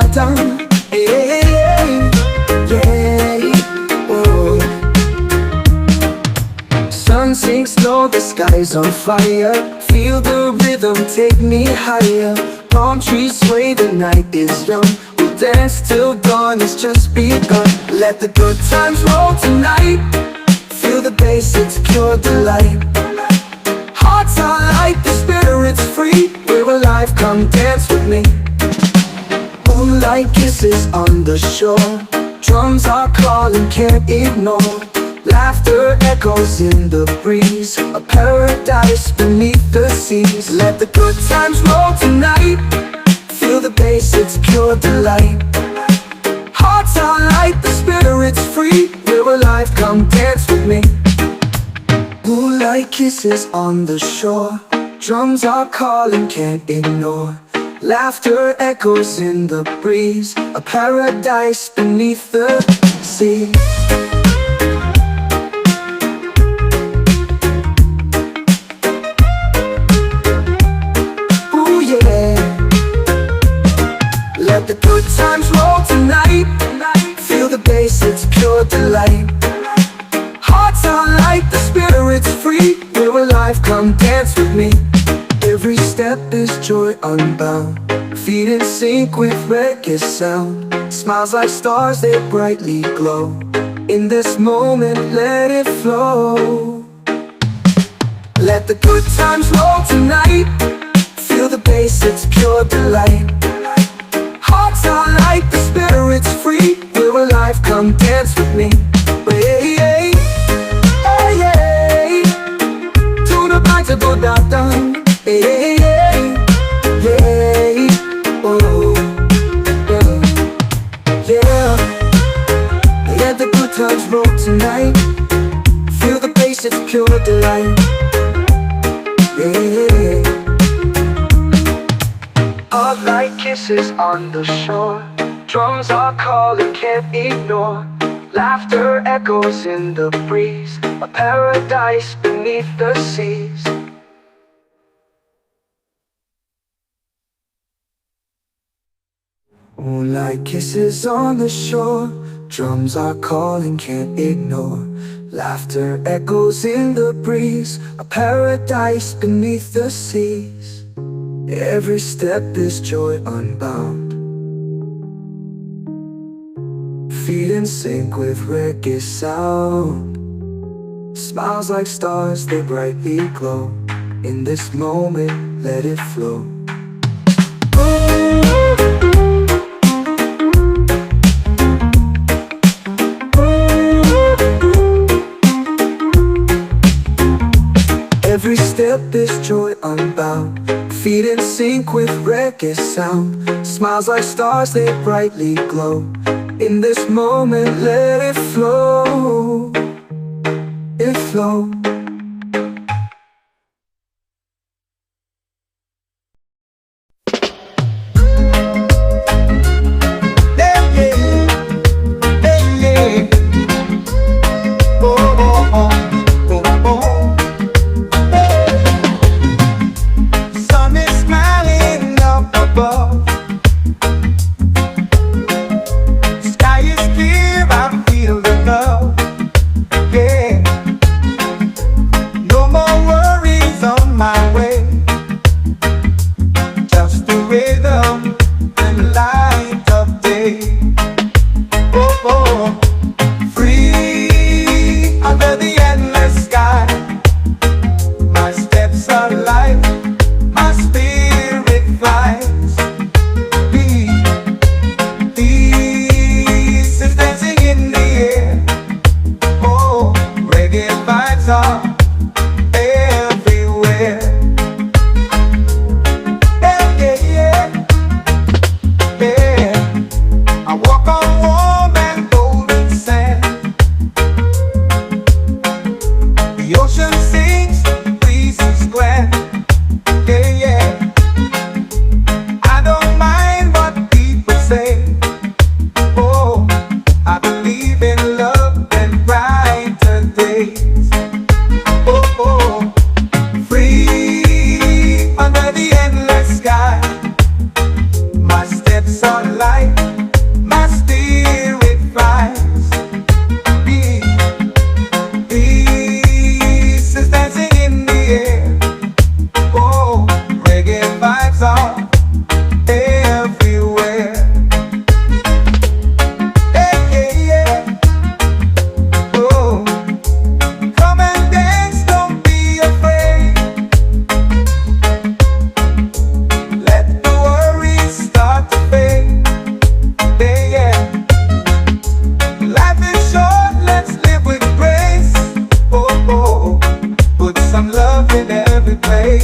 da-da. Hey, yeah, oh. Sun sinks low, the sky's on fire. Feel the rhythm, take me higher. Palm trees sway, the night is young. We'll dance till dawn, it's just begun. Let the good times roll tonight. Feel the bass, it's pure delight. Hearts are light, the spirit's free. We're alive, come dance with me. Moonlight kisses on the shore. Drums are calling, can't ignore. Laughter echoes in the breeze. A paradise beneath the seas. Let the good times roll tonight. Feel the bass, it's pure delight. Hearts are light, the spirit's free. We're alive, come dance with me. Moonlight kisses on the shore. Drums are calling, can't ignore. Laughter echoes in the breeze. A paradise beneath the sea. Ooh yeah. Let the good times roll tonight. Feel the bass, it's pure delight. Hearts are light, the spirit's free. We're alive, come dance with me. Every step is joy unbound. Feet in sync with reggae sound. Smiles like stars, they brightly glow. In this moment, let it flow. Let the good times roll tonight. Feel the bass, it's pure delight. Hearts are light, the spirit's free. We're alive, come dance with me. Hey, hey, hey, hey. To the back to go down. Hey, hey, hey, hey. Oh, yeah, yeah. Let the good times roll tonight. Feel the bass, it's pure delight. Yeah. Hot light kisses on the shore. Drums are calling, can't ignore. Laughter echoes in the breeze. A paradise beneath the seas. Moonlight kisses on the shore. Drums are calling, can't ignore. Laughter echoes in the breeze. A paradise beneath the seas. Every step is joy unbound. Feet in sync with reggae sound. Smiles like stars, they brightly glow. In this moment, let it flow. Every step is joy unbound. Feet in sync with reggae sound. Smiles like stars, they brightly glow. In this moment, let it flow. It flow.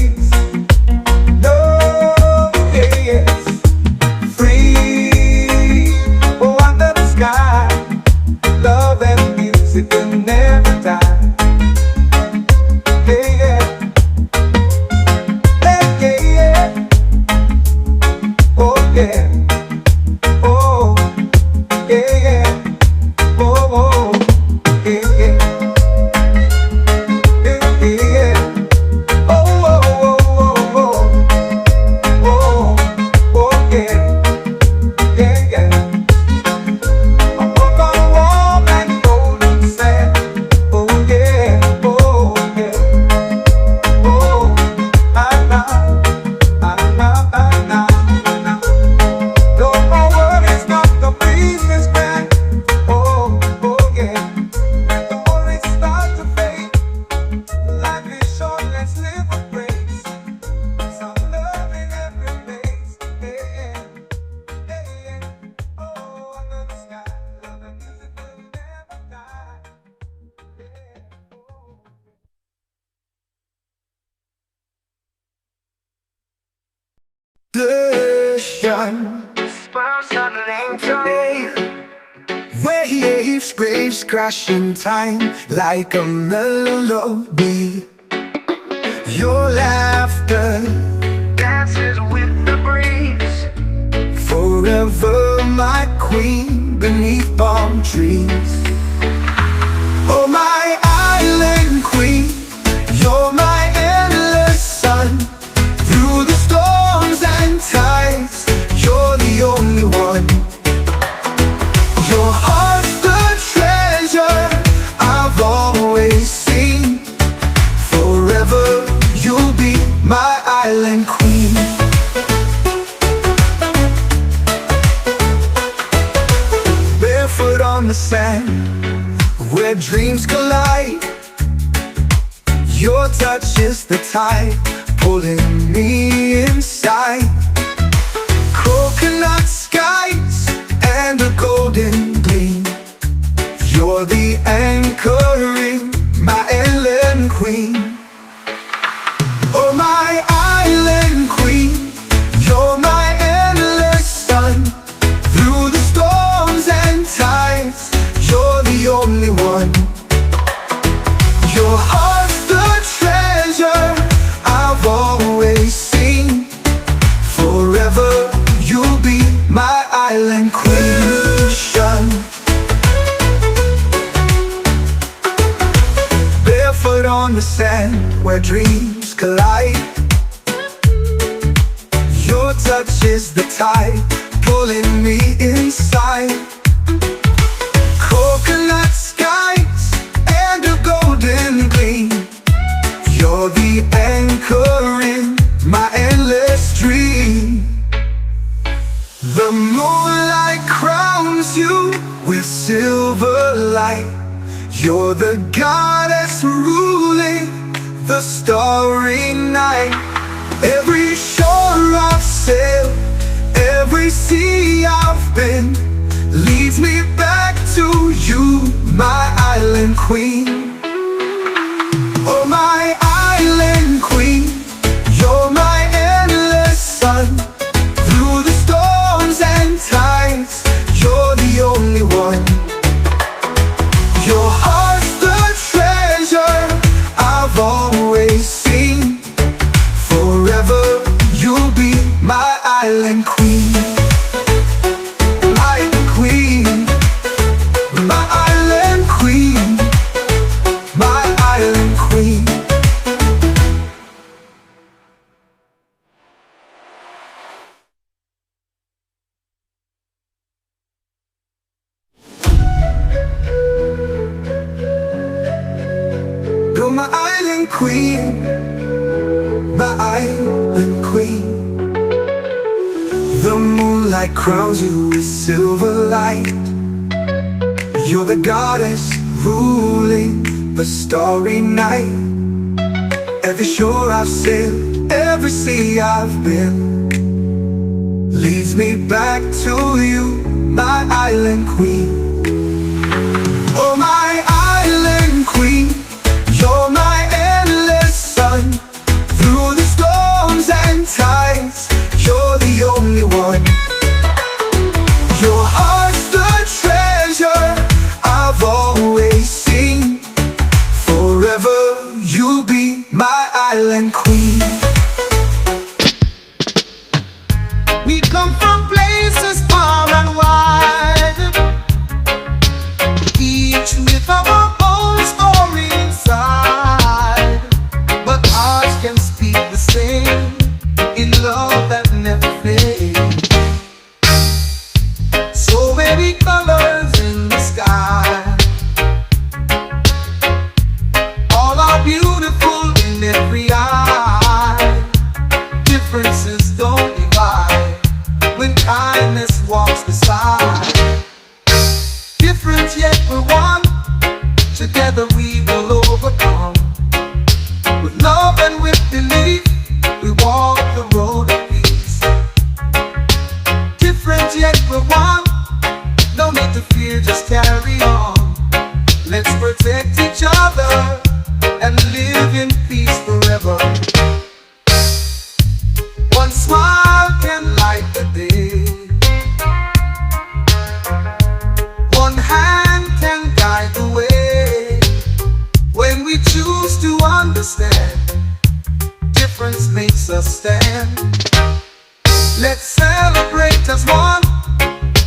breaks. Love is free. Oh, under the sky, love and music will never die. Hey, yeah. Hey, yeah, yeah. Oh, yeah. Oh, yeah, yeah. Oh, oh, yeah, yeah. Yeah, yeah. Oh, oh, oh, oh, oh. Oh, oh, yeah. Yeah, yeah. I walk on warm and golden sand. Oh, yeah. Oh, yeah. Oh, I know. I know, I know, I know. No more worries, not the business man. Oh, oh, yeah. The worries start to fade. Life is short, let's live with grace. Some love in every place. Yeah, yeah, yeah. Oh, under the sky, love and music will never die. Yeah, oh. Ocean, swell settling today. Waves crash in time like a melody. Your laughter dances with the breeze. Forever my queen beneath palm trees. Oh, my island queen, you're my endless sun. Through the storms and tides, you're the only one. Your heart's the treasure I've always seen. Forever you'll be my island queen. Barefoot on the sand, where dreams collide. Your touch is the tide pulling me inside. Coconut skies and a golden gleam. You're the anchoring, my island queen. Oh, my island queen, you're my endless sun. Through the storms and tides, you're the only one. Your heart's the treasure I've always seen. Forever you'll be my island queen. Barefoot on the sand, where dreams collide. Your touch is the tide pulling me inside. Coconut skies and a golden gleam. You're the anchor in my endless dream. The moonlight crowns you with silver light. You're the goddess ruling the starry night. Every shore I've sailed, every sea I've been, leads me back to you, my island queen. Oh, my island queen, you're my endless sun. Through the storms and tides, you're the only one. Your heart's the treasure I've always seen. Forever you'll be my island queen. Island queen, my island queen, my island queen. You're my island queen, my island queen. The moonlight crowns you with silver light. You're the goddess ruling the starry night. Every shore I've sailed, every sea I've been, leads me back to you, my island queen. Oh, my island queen, you're my endless sun. Through the we walk the road of peace. Different yet we're one, no need to fear, just carry on. Let's protect each other and live in peace forever. One smile can light the day, one hand can guide the way. When we choose to understand, difference makes us stand. Let's celebrate as one,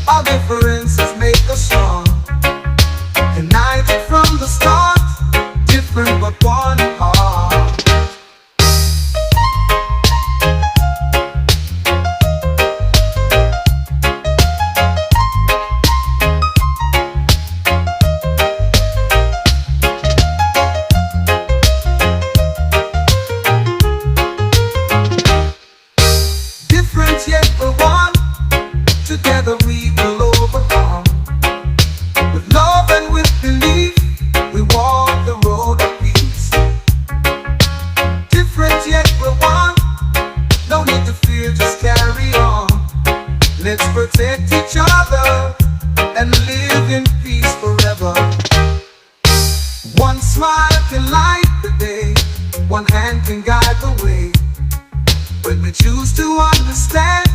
our differences make us strong. United from the start, different but one heart. Different yet we're one, together we will overcome. With love and with belief, we walk the road of peace. Different yet we're one, no need to fear, just carry on. Let's protect each other and live in peace forever. One smile can light the day, one hand can guide the way. When we choose to understand,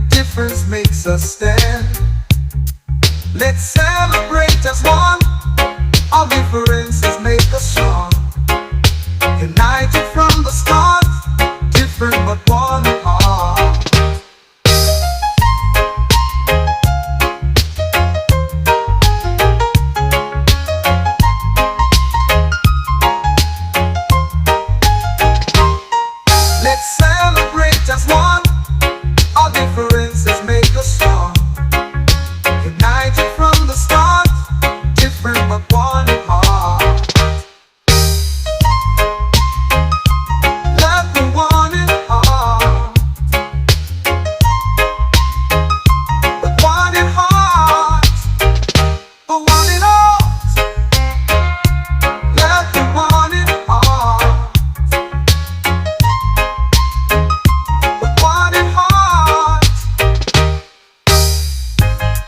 difference makes us stand. Let's celebrate as one, our differences make us strong. United from the start, different but one heart. Let's celebrate as one, our differences make us strong. United from the start, different but one heart. Love the one in heart, the one in heart, the one in heart. Love the one in heart, the one in heart.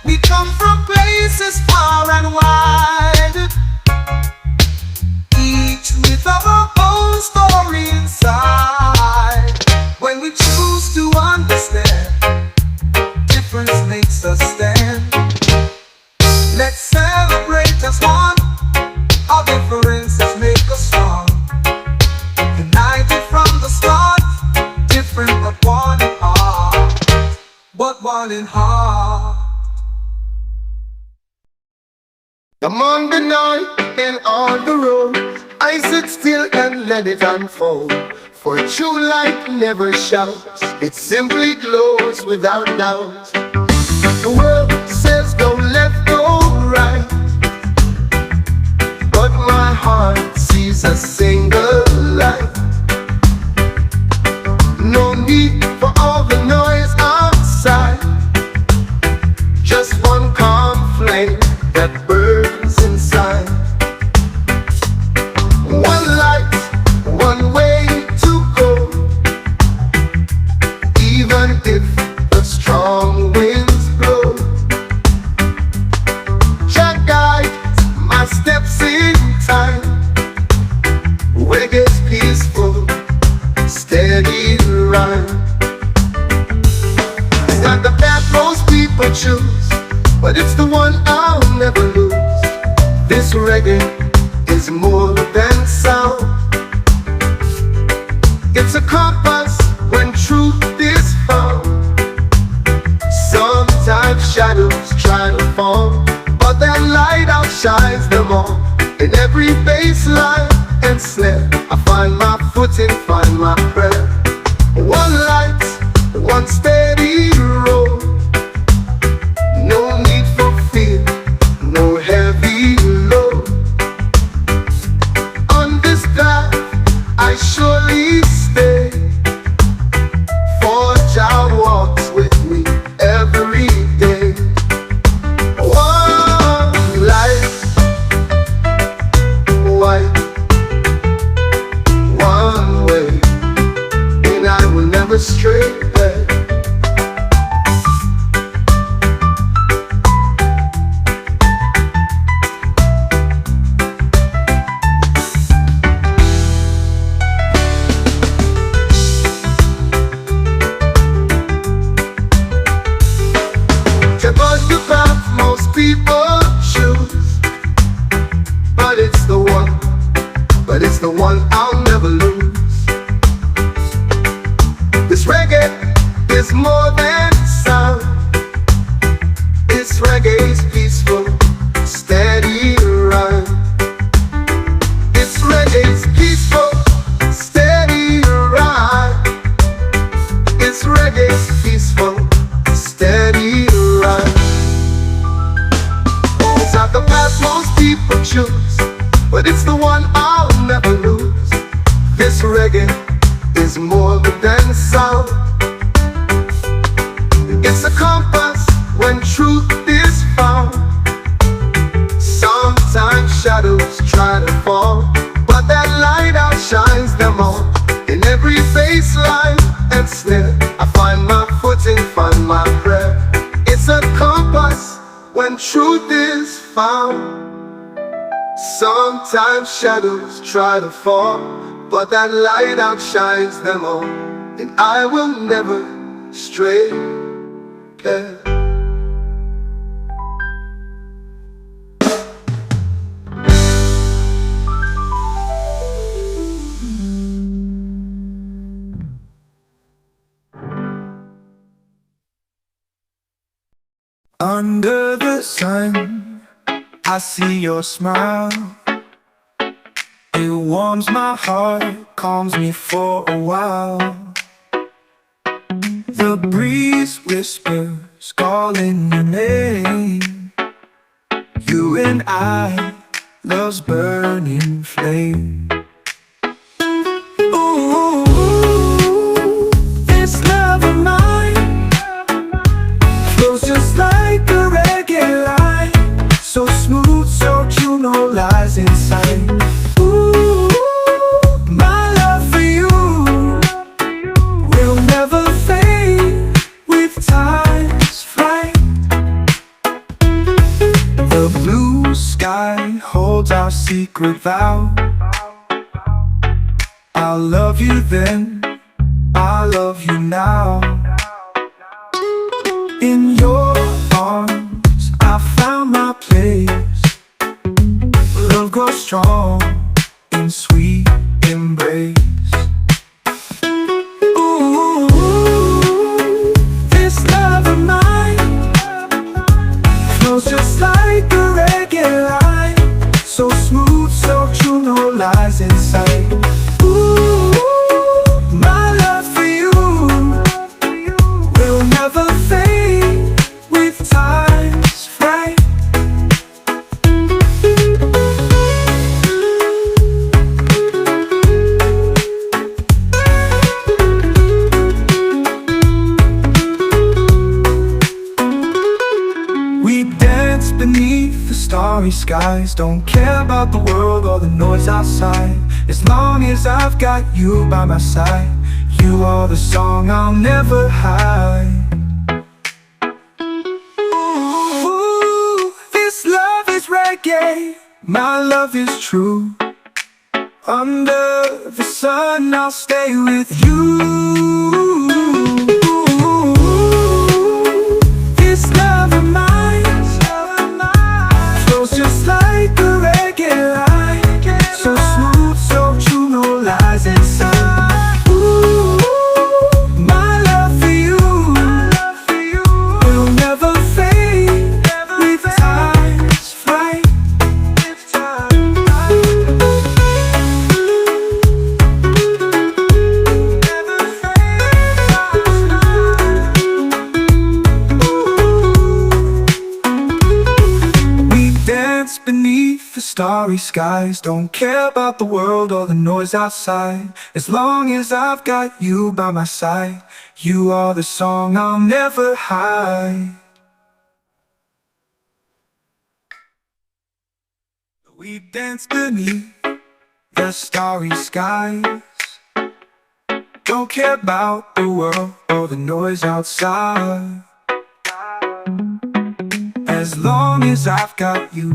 We come from places far and wide, each with our own story inside. When we choose to understand, difference makes us stand. Let's celebrate as one, our differences make us strong. United from the start, different but one in heart, but one in heart. Among the night and on the road, I sit still and let it unfold. For true light never shouts, it simply glows without doubt. The world says go left, go right, but my heart sees a single light. No need for all the noise outside, just one calm flame that burns inside. One light, one way to go, even if the strong winds blow. Jah guides my steps in time, Reggae's peaceful, steady rhyme. It's not the path most people choose, but it's the one I'll never lose. This reggae is more than sound, it's a compass when truth is found. Sometimes shadows try to fall, but that light outshines them all. In every bass line and snare, I find my footing, find my prayer. One light, one steady road, no need for fear, no heavy load. On this path I surely stay, for Jah walks with me every day. One life, white, one way. never stray back. Step on the path most people choose, but it's the one, I'll never lose. This reggae is more than sound. It's reggae's peaceful, steady rhyme. It's reggae's peaceful, steady rhyme. It's reggae's peaceful, steady rhyme. It's not the path most people choose, but it's the one I'll never lose. This reggae is more than sound. It's a compass when truth is found. Sometimes shadows try to fall, but that light outshines them all. In every bass line and snare, I find my footing, find my prayer. It's a compass when truth is found. Sometimes shadows try to fall, but that light outshines them all, and I will never stray back. Under the sun, I see your smile. It warms my heart, calms me for a while. The breeze whispers, calling your name. You and I, love's burning flame. Ooh, this love of mine flows just like a reggae line, so smooth, so true, no lies inside. Ooh, my love for you will never fade with time's flight. The blue sky holds our secret vow. I'll love you then, I'll love you now. In your arms, I found my place. Love grows strong in sweet embrace. Ooh, this love of mine flows just like a reggae line, so smooth, so true, no lies inside. Ooh, my love for you will never fade with time's flight. We dance beneath the starry skies, don't care about the world or the noise outside. As long as I've got you by my side, you are the song I'll never hide. Ooh, this love is reggae, my love is true. Under the sun, I'll stay with you. This love of mine flows just like a reggae line, so smooth, so true, no lies inside. Ooh, my love for you will never fade with time's flight. Beneath the starry skies, don't care about the world or the noise outside. As long as I've got you by my side, you are the song I'll never hide. We dance beneath the starry skies. Don't care about the world or the noise outside, as long as I've got you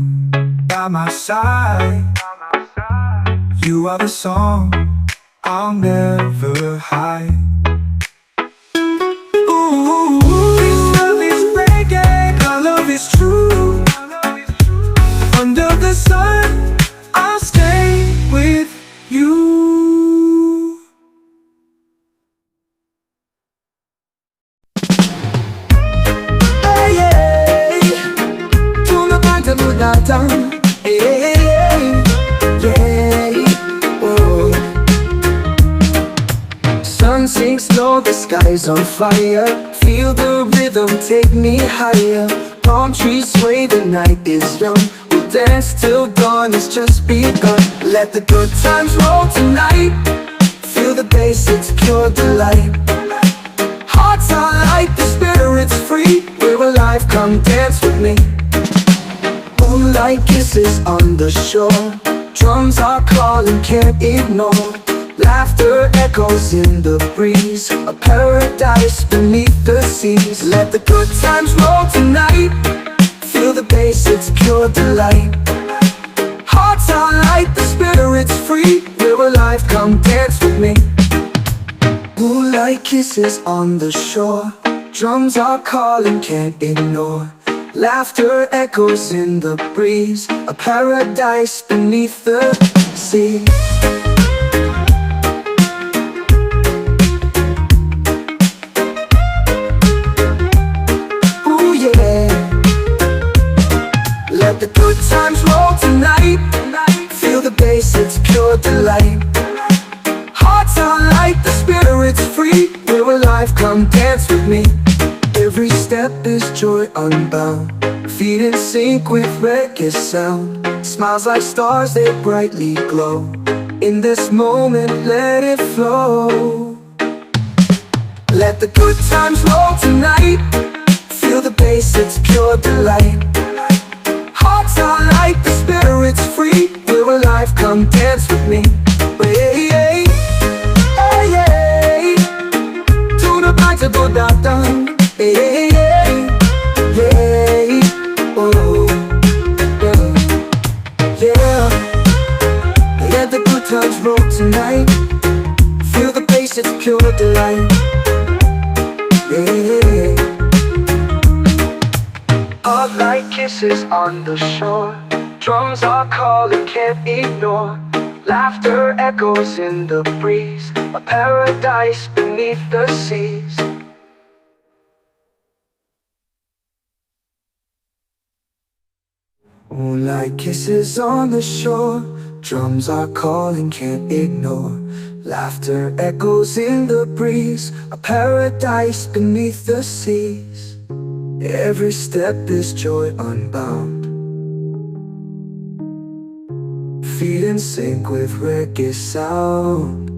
by my side. You are the song I'll never hide. Ooh, this love is reggae, our love is true. Under the sun, I'll stay with you. Hey, hey, tu no canta mudata. Hey, hey, hey, oh. Sun sinks low, the sky's on fire. Feel the rhythm, take me higher. Palm trees sway, the night is young. We'll dance till dawn has just begun. Let the good times roll tonight. Feel the bass, it's pure delight. Hearts are light, the spirit's free. We're alive, come dance with me. Moonlight kisses on the shore. Drums are calling, can't ignore. Laughter echoes in the breeze. A paradise beneath the seas. Let the good times roll tonight. Feel the bass, it's pure delight. Hearts are light, the spirit's free. We're alive, come dance with me. Moonlight kisses on the shore. Drums are calling, can't ignore. Laughter echoes in the breeze. A paradise beneath the sea. Ooh yeah. Let the good times roll tonight. Feel the bass, it's pure delight. Hearts are light, the spirit's free. We're alive, come dance with me. Every step is joy unbound. Feet in sync with reggae sound. Smiles like stars, they brightly glow. In this moment, let it flow. Let the good times roll tonight. Feel the bass, it's pure delight. Hearts are light, the spirit's free. We're alive, come dance with me. Hey, hey, hey, hey. Tuna bite go down. Hey, hey, hey, hey. Oh, yeah, yeah. Let the good times roll tonight. Feel the bass, it's pure delight. Yeah. Hot light kisses on the shore. Drums are calling, can't ignore. Laughter echoes in the breeze. A paradise beneath the seas. Moonlight kisses on the shore. Drums are calling, can't ignore. Laughter echoes in the breeze. A paradise beneath the seas. Every step is joy unbound. Feet in sync with reggae sound.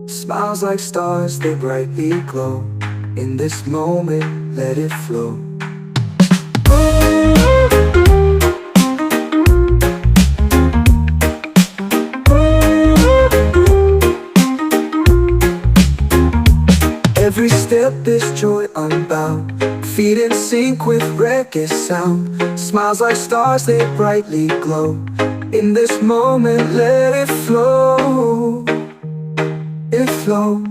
Smiles like stars, they brightly glow. In this moment, let it flow. Every step is joy unbound. Feet in sync with reggae sound. Smiles like stars, they brightly glow. In this moment, let it flow. It flow.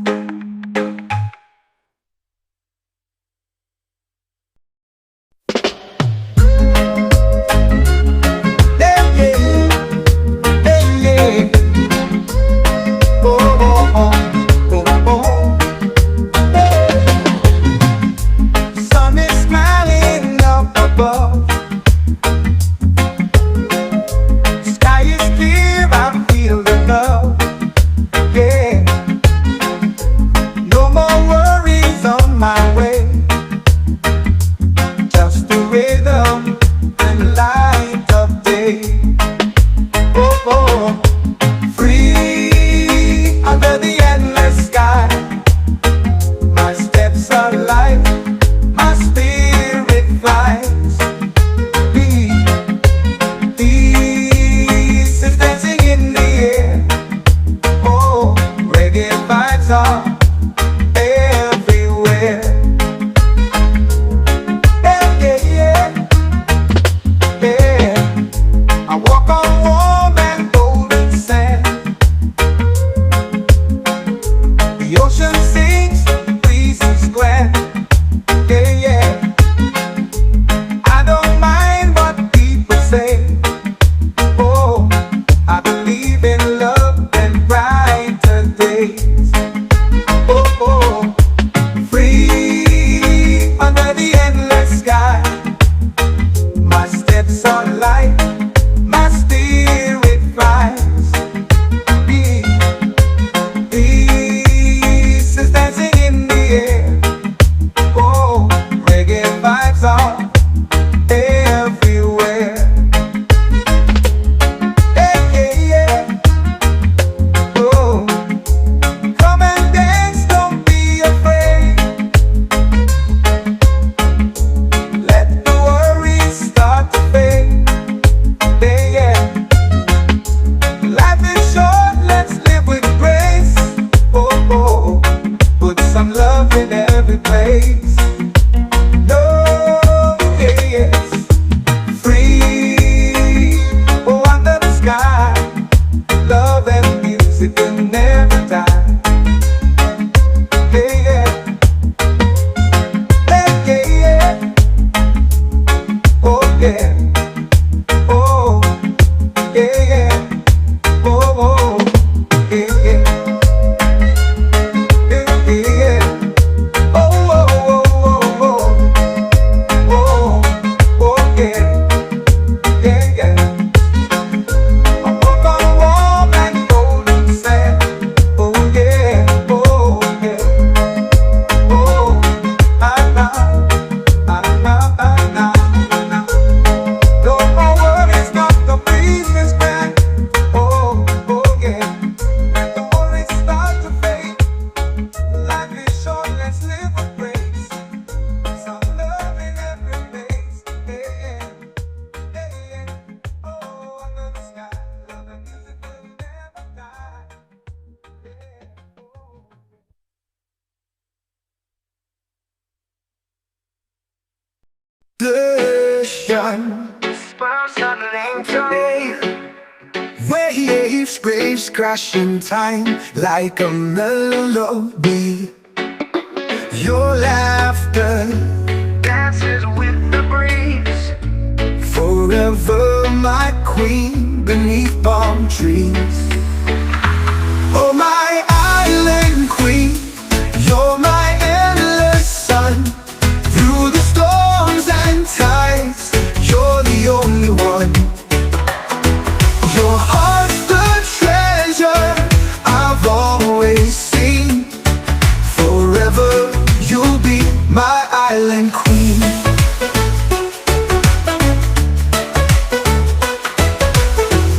love in every place. Love is free. Oh, under the sky, love and music will never die. Yeah, yeah, yeah, yeah. Oh yeah, oh yeah, yeah, oh, oh yeah, yeah, yeah, yeah. Oh, oh, oh, oh, oh, oh, oh yeah, yeah, yeah. I walk on warm and golden sand. Oh yeah, oh yeah, oh I know, I know, I know. No more worries, not the business man. Oh, oh yeah. Let the worries start to fade. Life is short, let's live with grace. Some love in every place. Yeah, yeah, yeah. Oh, under the sky, love and music will never die. Yeah, oh. Ocean, sparkling today. Waves, waves crashing time like a melody. Your laughter dances with the breeze. Forever my queen beneath palm trees. Oh my island queen, you're my endless sun. Through the storms and tides, you're the only one. Your heart's the treasure I've always seen. Forever you'll be my island queen.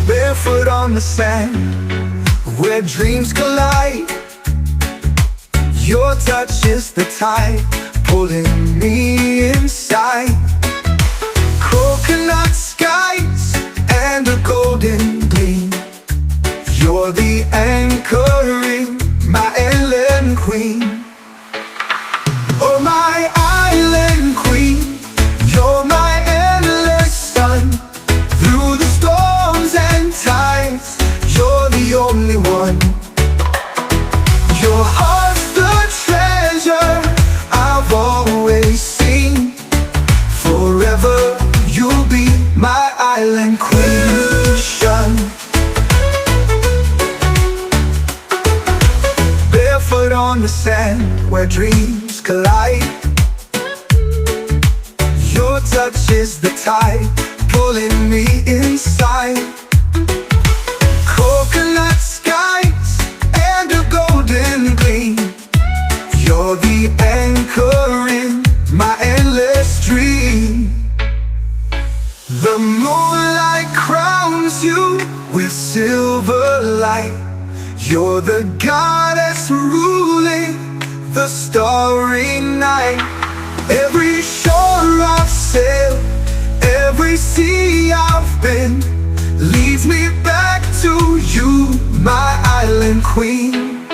Barefoot on the sand, where dreams collide. Your touch is the tide pulling me inside. Coconut skies and a golden gleam. You're the anchoring, my island queen. Oh my island queen, you're my endless sun. Through the storms and tides, you're the only one. Your heart's the treasure I've always seen. Forever you'll be my island queen. Barefoot on the sand, where dreams collide. Your touch is the tide pulling me inside. Coconut skies and a golden gleam. You're the anchor in my endless dream. The moonlight crowns you with silver light. You're the goddess ruling the starry night. Every shore I've sailed, every sea I've been, leads me back to you, my island queen.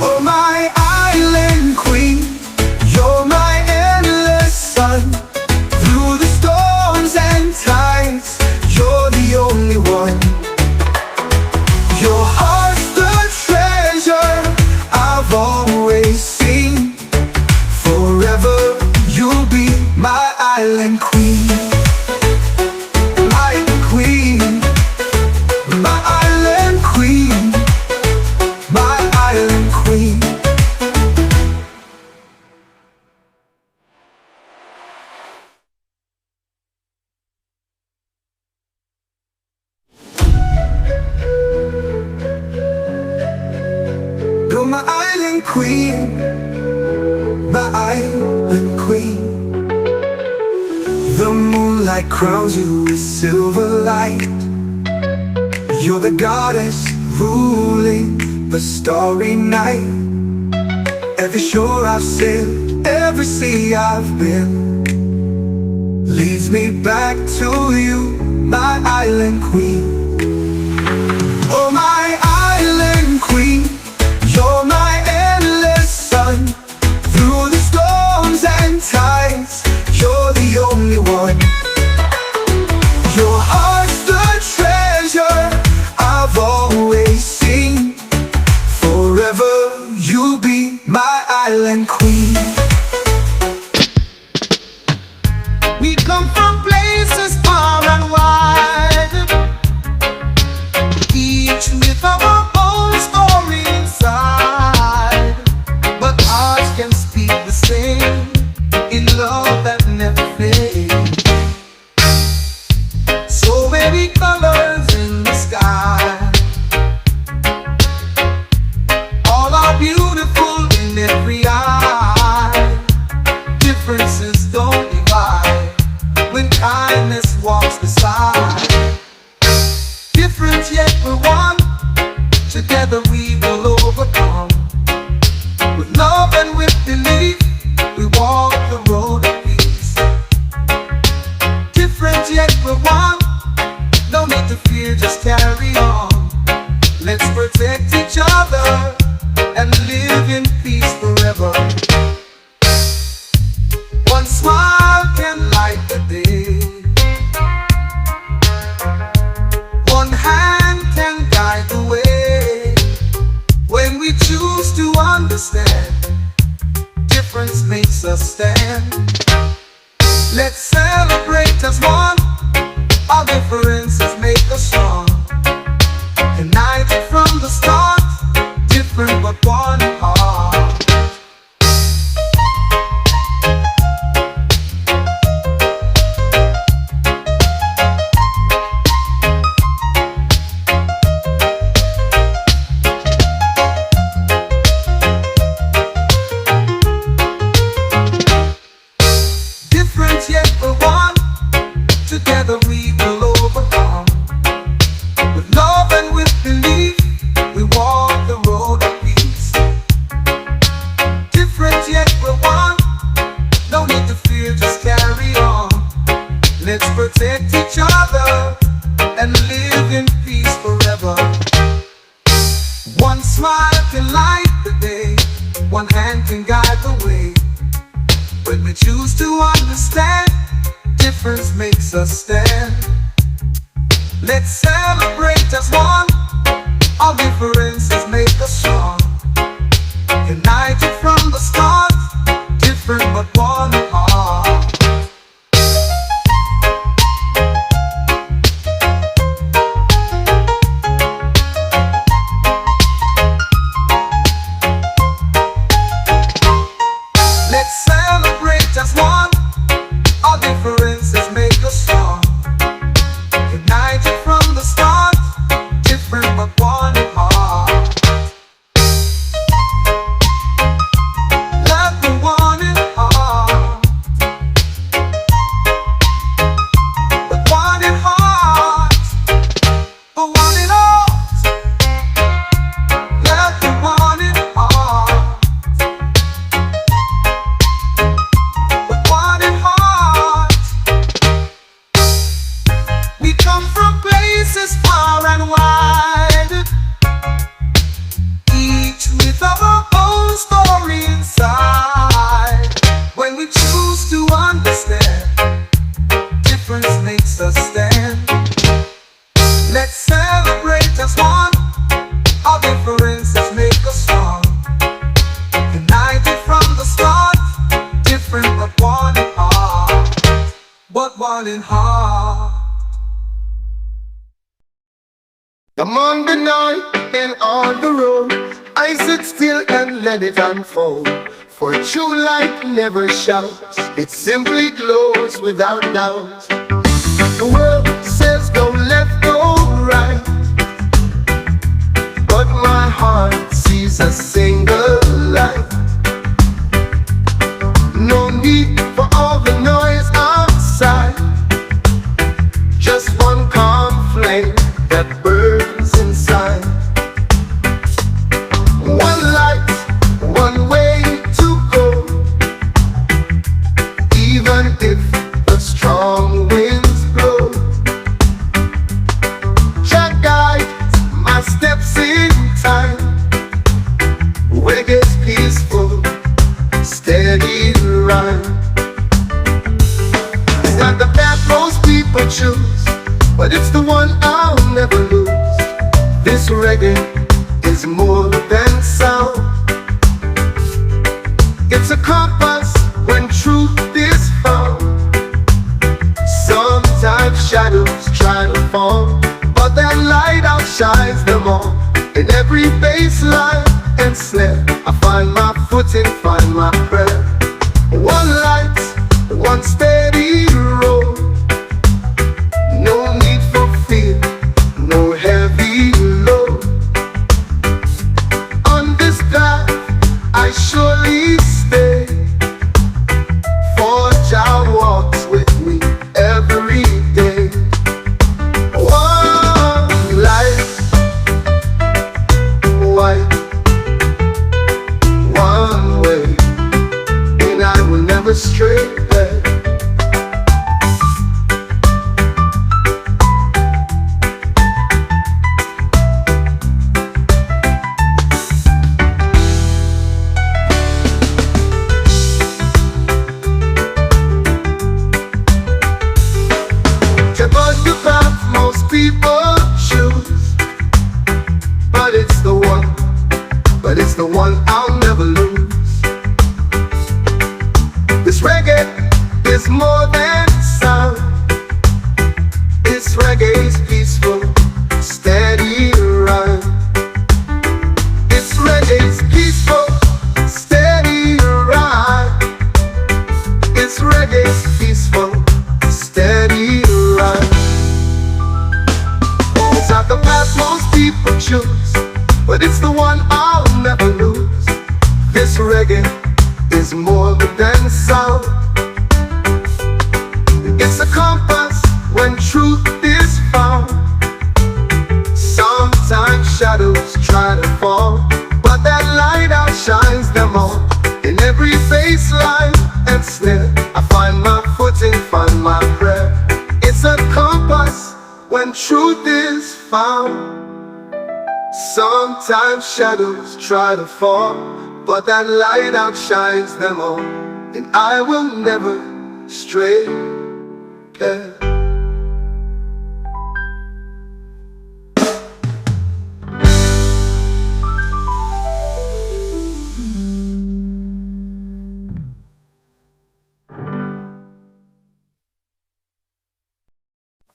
Oh my island queen, you're my endless sun. Through the storms and tides, you're the only one. Your heart's the treasure I've always seen. Forever you'll be my island queen. My queen, my island queen, my island queen. You're my island queen, my island queen. The moonlight crowns you with silver light. You're the goddess ruling the starry night. Every shore I've sailed, every sea I've been, leads me back to you, my island queen. Oh my island queen, you're my endless sun. be my island queen. We come from places far and wide, each with our own story inside, but ours can speak the same in love that never fades. So many colors in the sky, all are beautiful in every eye. Differences don't divide when kindness walks beside. Different yet we're one, together we will overcome. With love and with belief, we walk the road of peace. Different yet we're one, no need to fear, just carry on. Let's protect each other and live in peace forever. One smile can light the day, one hand can guide the way. When we choose to understand, difference makes us stand. Let's celebrate as one, our differences make us strong. United from the start, different but one heart. Different yet we're one, together we will overcome. With love and with belief, we walk the road of peace. Different yet we're one, no need to fear, just carry on. Let's protect each other and live in peace forever. One smile can light the day, one hand can guide the way. When we choose to understand, difference makes us stand. Let's celebrate as one, our differences make us strong. United from the start, different but one heart. Let's celebrate as one, our differences make us strong. United from the start, different but one heart. Like the one in heart, the one in heart, the one in heart. Like the one in heart, the one in heart. We come from places far and wide, each with our own story inside. When we choose to understand, difference makes us stand. Let's celebrate as one, our differences make us strong. United from the start, different but one in heart, but one in heart. Among the night and on the road, I sit still and let it unfold. For true light never shouts, it simply glows without doubt. The world says go left, go right, but my heart sees a single light. No need for all the noise outside, just one calm flame that burns inside. One light, one way to go, even if the strong winds blow. Jah guides my steps in time, Reggae's peaceful, steady rhyme. It's not the path most people choose, but it's the one I'll never lose. This reggae is more than sound, It's a compass when truth is found. Sometimes shadows try to fall, but that light outshines them all. In every baseline and snare, I find my footing, find my prayer. One light, one steady road. No need for fear, no heavy load. On this path I surely stay, for a child walks with me every day. One life, white, one way, and I will never stray back. The path most people choose, but it's the one I'll never lose. This reggae is more than sound. This reggae's peaceful, steady rhyme. It's reggae's peaceful, steady rhyme. It's reggae's peaceful, steady rhyme. It's not the path most people choose, but it's the one I'll never lose. This reggae is more than sound. It's a compass when truth is found. Sometimes shadows try to fall, but that light outshines them all. In every baseline and snare, I find my footing, find my prayer. It's a compass when truth is found. Sometimes shadows try to fall, but that light outshines them all, and I will never stray back.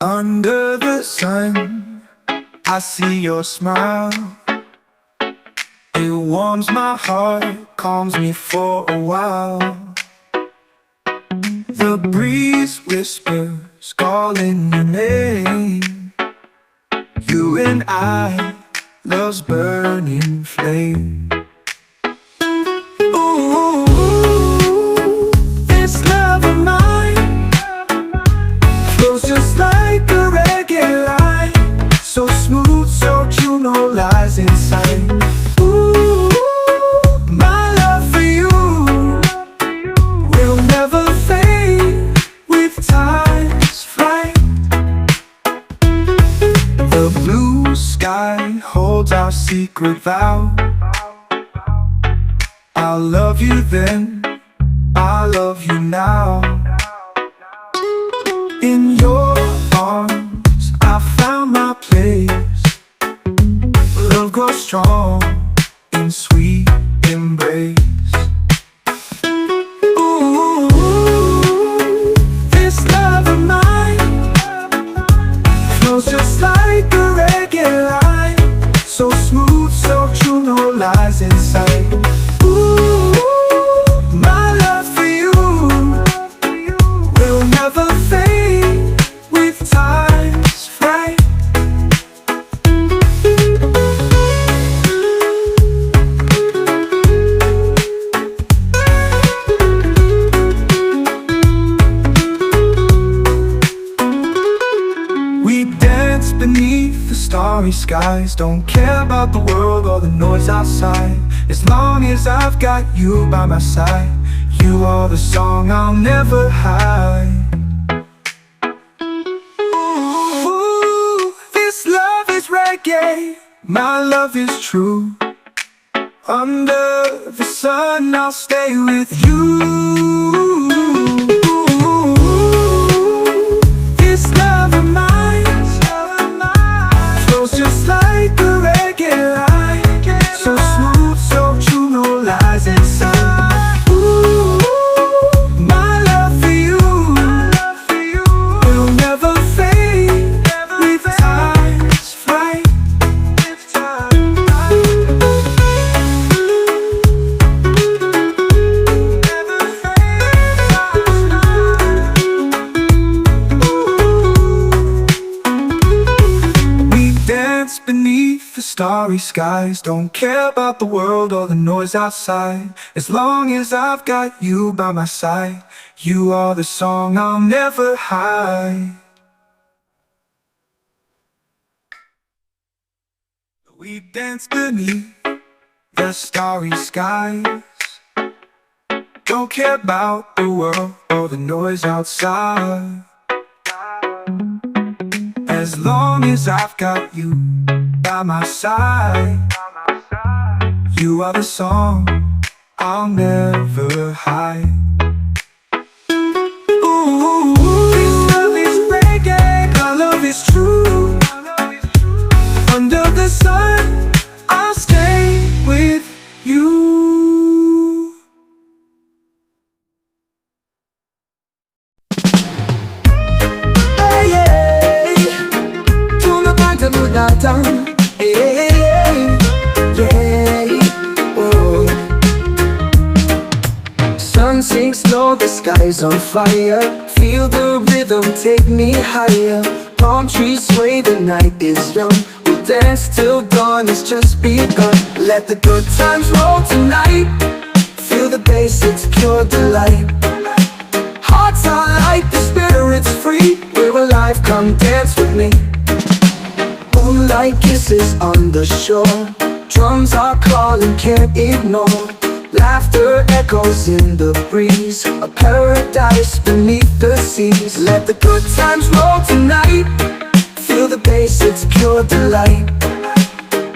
Under the sun, I see your smile. It warms my heart, calms me for a while. The breeze whispers, calling your name. You and I, love's burning flame. Ooh, this love of mine flows just like a reggae line, so smooth, so true, no lies inside. Ooh, my love for you will never fade with time's flight. The blue sky holds our secret vow. I'll love you then, I'll love you now. In your arms, I found my place. Love grows strong in sweet embrace. Ooh, this love of mine flows just like a reggae line, so smooth, so true, no lies inside. Ooh, my love for you will never fade with time's flight. We dance beneath the starry skies, don't care about the world or the noise outside. As long as I've got you by my side, you are the song I'll never hide. Ooh, this love is reggae, my love is true. Under the sun I'll stay with you. This love of mine flows just like a reggae line, so smooth, so true, no lies inside. Ooh, starry skies. Don't care about the world or the noise outside. As long as I've got you by my side, you are the song I'll never hide. We dance beneath the starry skies. Don't care about the world or the noise outside. As long as I've got you by my side, you are the song I'll never hide. Ooh, this love is reggae, our love is true. Under the sun, I'll stay with you. Hey, hey, tu no canta mudata. Hey, hey, hey, oh. Sun sinks low, the sky's on fire. Feel the rhythm, take me higher. Palm trees sway, the night is young. We'll dance till dawn has just begun. Let the good times roll tonight. Feel the bass, it's pure delight. Hearts are light, the spirit's free. We're alive, come dance with me. Moonlight kisses on the shore. Drums are calling, can't ignore. Laughter echoes in the breeze. A paradise beneath the seas. Let the good times roll tonight. Feel the bass, it's pure delight.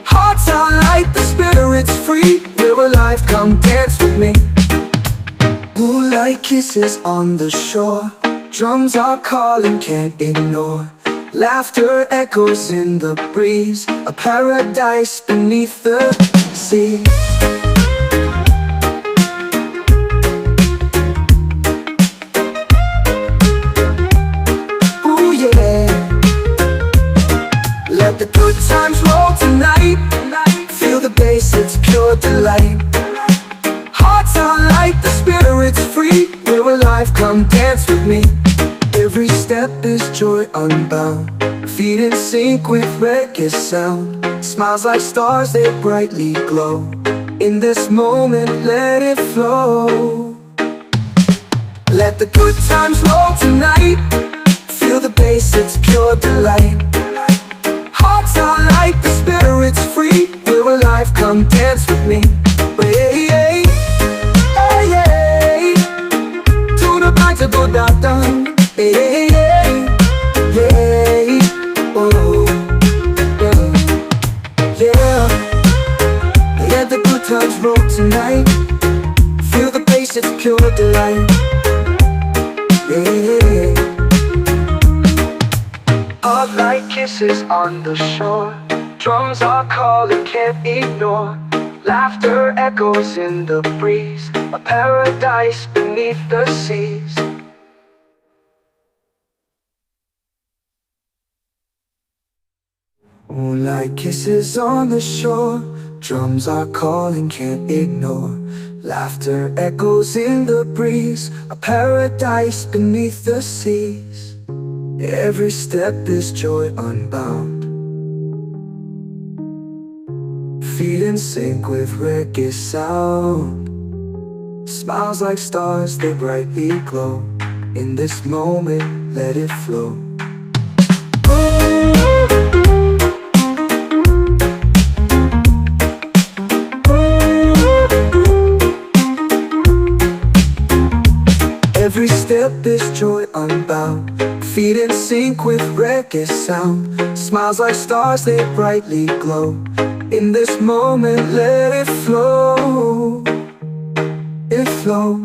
Hearts are light, the spirit's free. We're alive, come dance with me. Moonlight kisses on the shore. Drums are calling, can't ignore. Laughter echoes in the breeze. A paradise beneath the sea. Ooh yeah. Let the good times roll tonight. Feel the bass, it's pure delight. Hearts are light, the spirit's free. We're alive, come dance with me. Every step is joy unbound. Feet in sync with reggae sound. Smiles like stars, they brightly glow. In this moment, let it flow. Let the good times roll tonight. Feel the bass, it's pure delight. Hearts are light, the spirit's free. We're alive, come dance with me. Hey, hey, hey, hey. Tuna bites a go down. Hey, hey, hey, hey, oh, yeah. Let the good times roll tonight. Feel the bass, it's pure delight. Yeah. Hot light kisses on the shore. Drums are calling, can't ignore. Laughter echoes in the breeze. A paradise beneath the seas. Moonlight kisses on the shore. Drums are calling, can't ignore. Laughter echoes in the breeze. A paradise beneath the seas. Every step is joy unbound. Feet in sync with reggae sound. Smiles like stars, they brightly glow. In this moment, let it flow. Every step is joy unbound. Feet in sync with reggae sound. Smiles like stars, they brightly glow. In this moment, let it flow. It flow.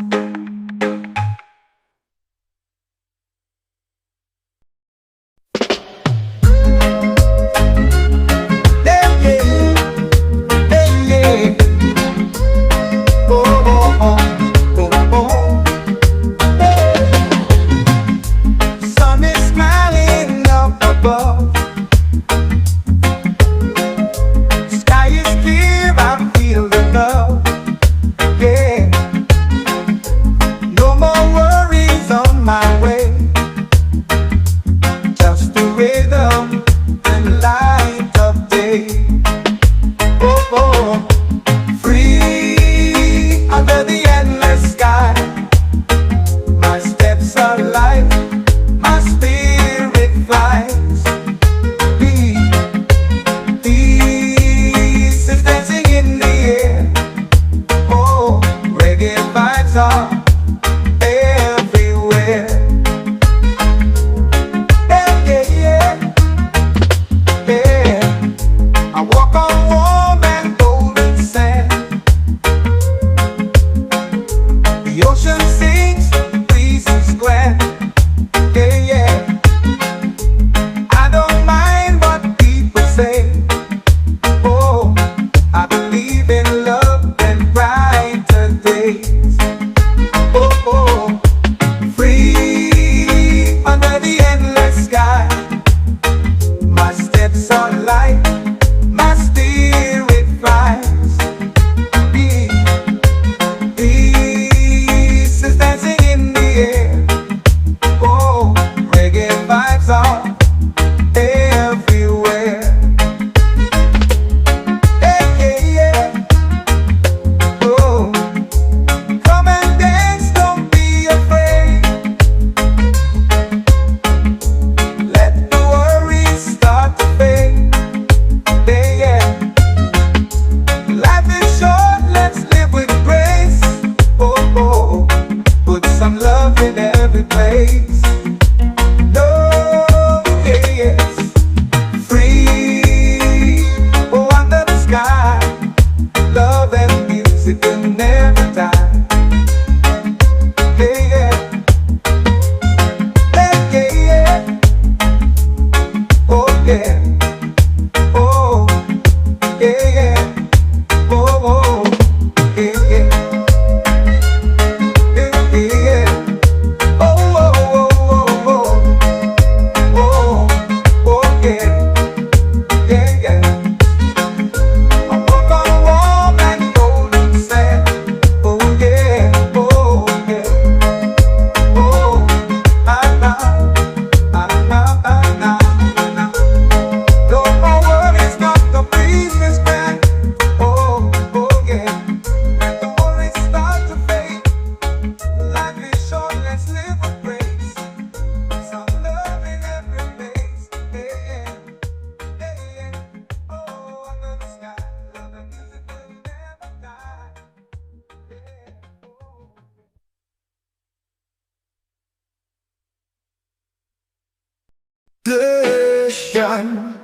ocean,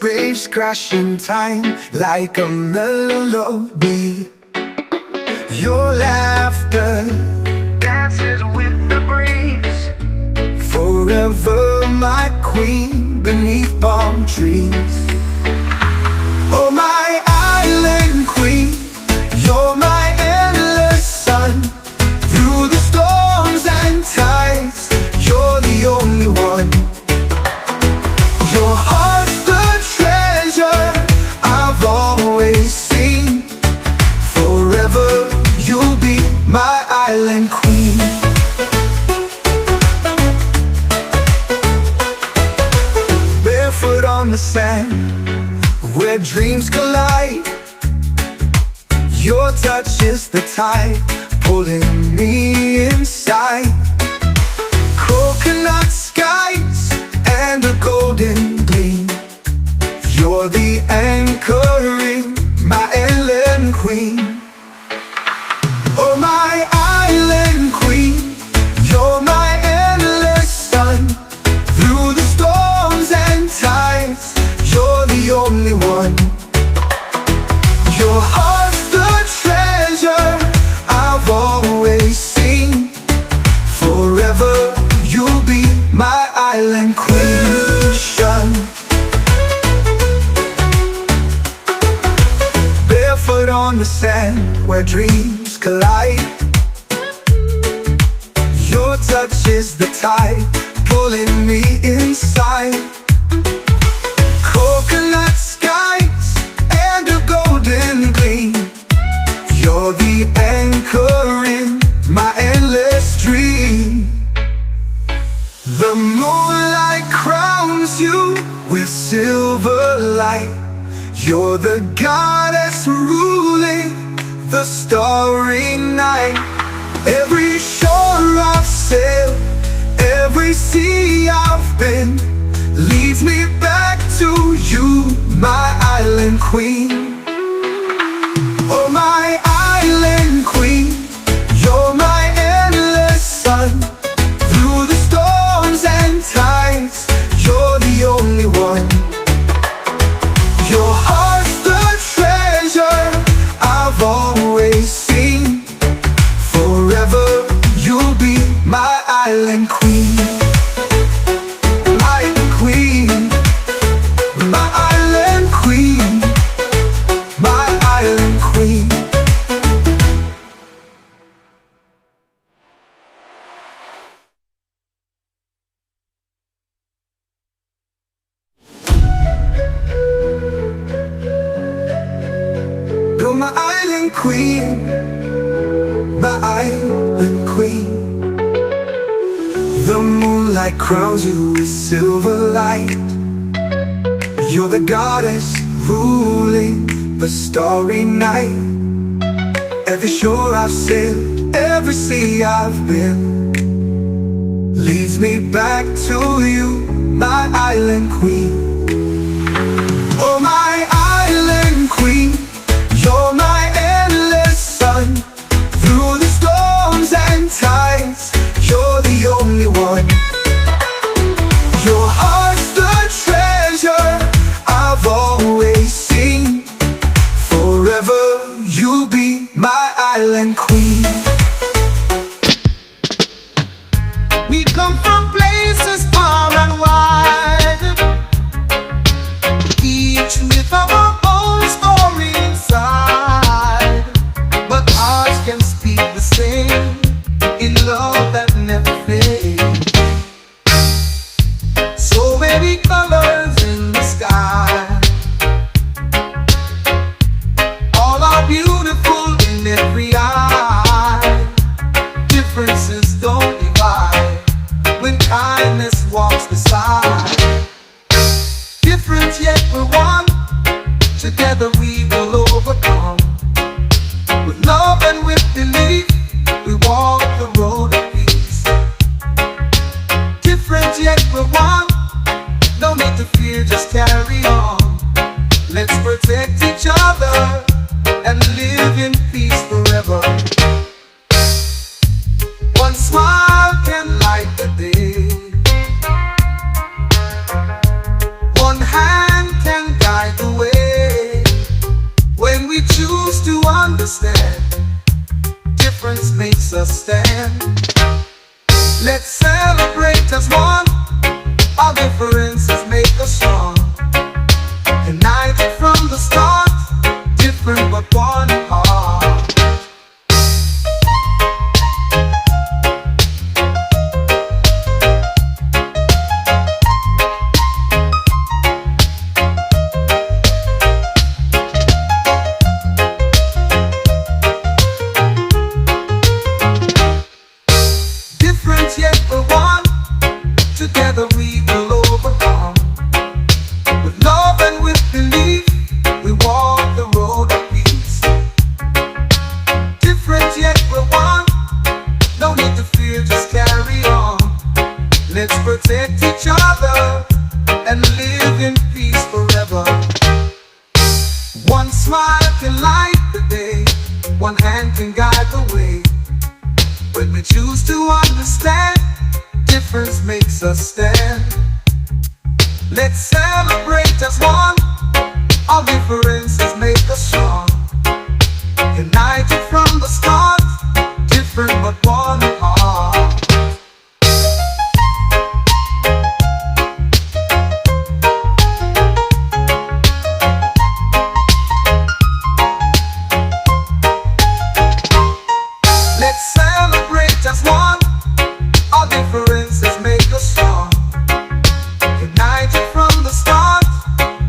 waves crash in time like a melody. Your laughter dances with the breeze, forever my queen beneath palm trees. Oh my island queen, you're my endless sun. Through the storms and tides, you're the only one. Your heart's the treasure I've always seen. Forever you'll be my island queen. Barefoot on the sand, where dreams collide, your touch is the tide pulling me inside. Coconut skies and a golden gleam, you're the anchoring, my island queen. Oh my island queen, you're my endless sun. Through the storms and tides, you're the only one. Your heart's the treasure I've always seen. Forever you'll be my island queen. Barefoot on the sand where dreams collide, your touch is the tide pulling me inside. Coconut skies and a golden gleam, you're the anchor in my endless dream. The moonlight crowns you with silver light, you're the goddess ruling the starry night. Every shore I've sailed, every sea I've been, leads me back to you, my island queen. Oh my island queen, you're my endless sun. Through the storms and tides, you're the only one. Your heart's the treasure I've always seen. Forever you'll be my island queen. Island queen, my island queen, my island queen. You're my island queen, my island queen. The moonlight crowns you with silver light, you're the goddess ruling the starry night. Every shore I've sailed, every sea I've been, leads me back to you, my island queen. Oh my island queen, you're my endless sun. Through the storms and tides, you're the only one. Your heart's the treasure I've always seen. Forever you'll be my island queen. We come from places far and wide, each with our own story inside, but ours can speak the same in love that never fades. So many colors in the sky, all are beautiful in every eye. Differences don't divide when kindness walks beside. Different yet we're one, together we will overcome. With love and with belief, we walk the road of peace. Different yet we're one, no need to fear, just carry on. Let's protect each other and live in peace forever. One smile can light the understand. Difference makes us stand. Let's celebrate as one. Our differences make us strong. United from the start, different but one heart. Different yet we're one. Together we will overcome. With love and with belief, we walk the road of peace. Different yet we're one. No need to fear, just carry on. Let's protect each other and live in peace forever. One smile can light the day, one hand can guide the way. When we choose to understand, difference makes us stand. Let's celebrate as one. Our differences make us strong. United from the start, different but one heart. Let's celebrate as one. Our differences make us strong. United from the start,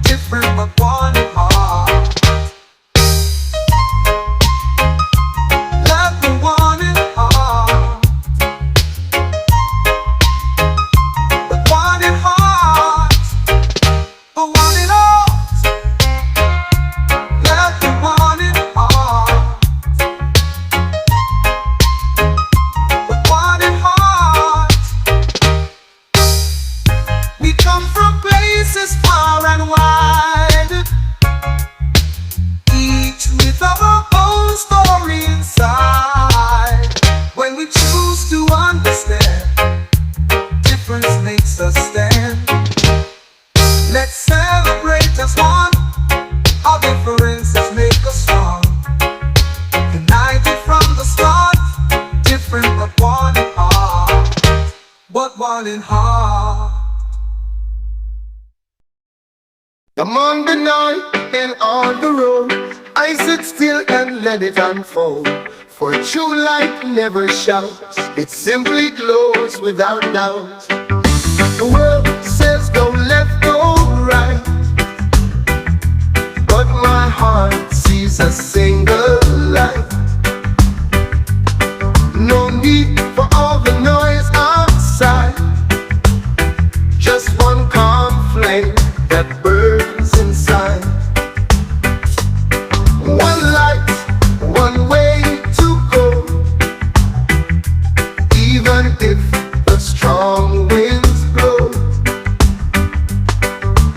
different but one heart. Love the one in heart, but one in heart, but one in heart. Love the one in heart, but one in heart. We come from places far and wide, each with our own story inside. When we choose to understand, difference makes us stand. Let's celebrate as one. Our differences make us strong. United from the start, different but one in heart, but one in heart. Come on the night and on the road, I sit still and let it unfold. For true light never shouts, it simply glows without doubt. The world says go left, go right, but my heart sees a single light. No need for all the noise outside, just one calm flame that burns inside. One light, one way to go, even if the strong winds blow.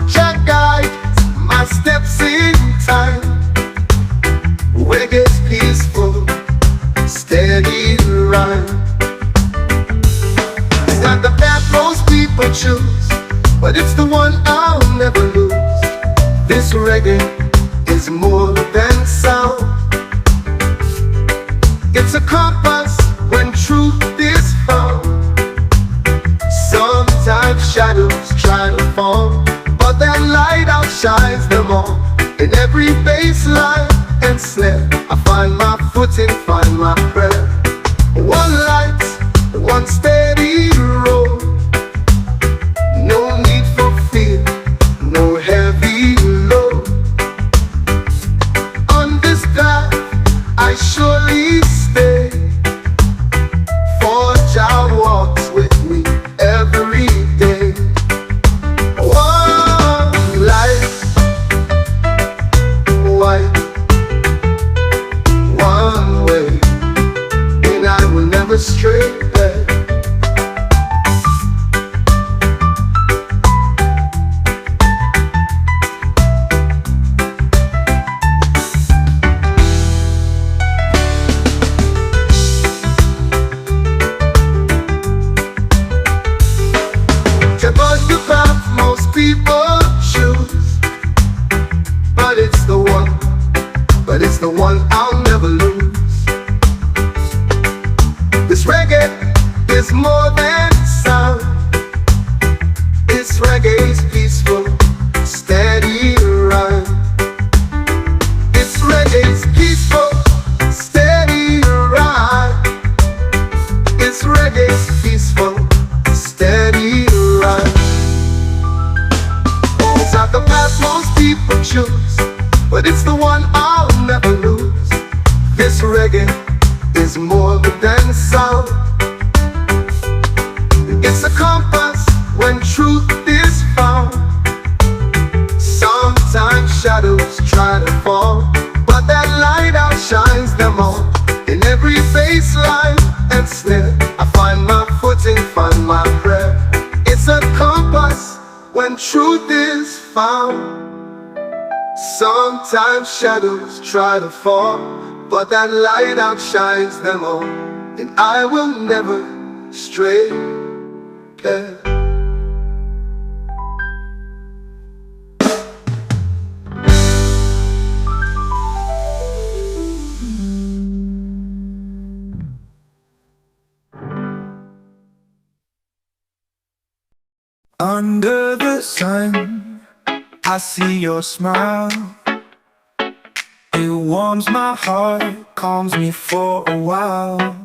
Jah guides my steps in time. Reggae's peaceful, steady rhyme. It's not the path most people choose, but it's the one I'll never lose. This reggae is more than sound. It's a compass when truth is found. Sometimes shadows try to fall, but that light outshines them all. In every bass line and snare, I find my footing, find my prayer. One light, one steady road. No need for fear, no heavy load. On this path I surely stay, for Jah walks with me every day. One life, white, one way, and I will never stray back. People choose, but it's the one I'll never lose. This reggae is more than sound. It's reggae's peaceful, steady rhyme. It's reggae's peaceful, steady rhyme. It's reggae's peaceful, steady rhyme. It's not the path most people choose, but it's the one I'll never lose. This reggae is more than sound. It's a compass when truth is found. Sometimes shadows try to fall, but that light outshines them all. In every bass line and snare, I find my footing, find my prayer. It's a compass when truth is found. Sometimes shadows try to fall, but that light outshines them all. And I will never stray there. Under the sun, I see your smile. It warms my heart, calms me for a while.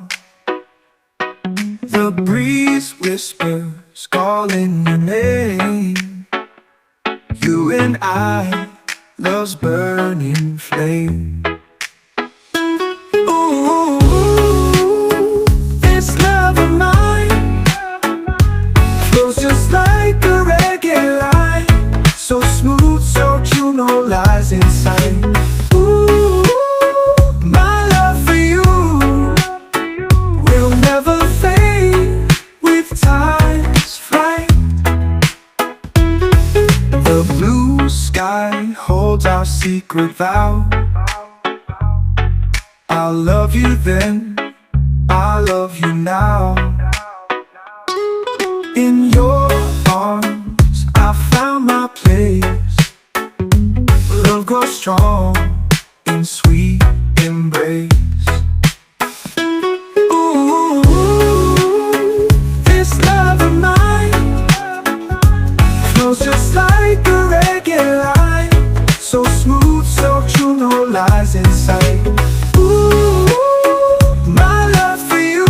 The breeze whispers, calling your name. You and I, love's burning flame. Ooh, this love of mine flows just like a reggae line. So smooth, so true, no lies inside. Ooh, my love for you will never fade with time's flight. The blue sky holds our secret vow. I'll love you then, I'll love you now. In your arms, I found my place. Love grows strong in sweet embrace. Ooh, this love of mine flows just like a reggae line. So smooth, so true, no lies inside. Ooh, my love for you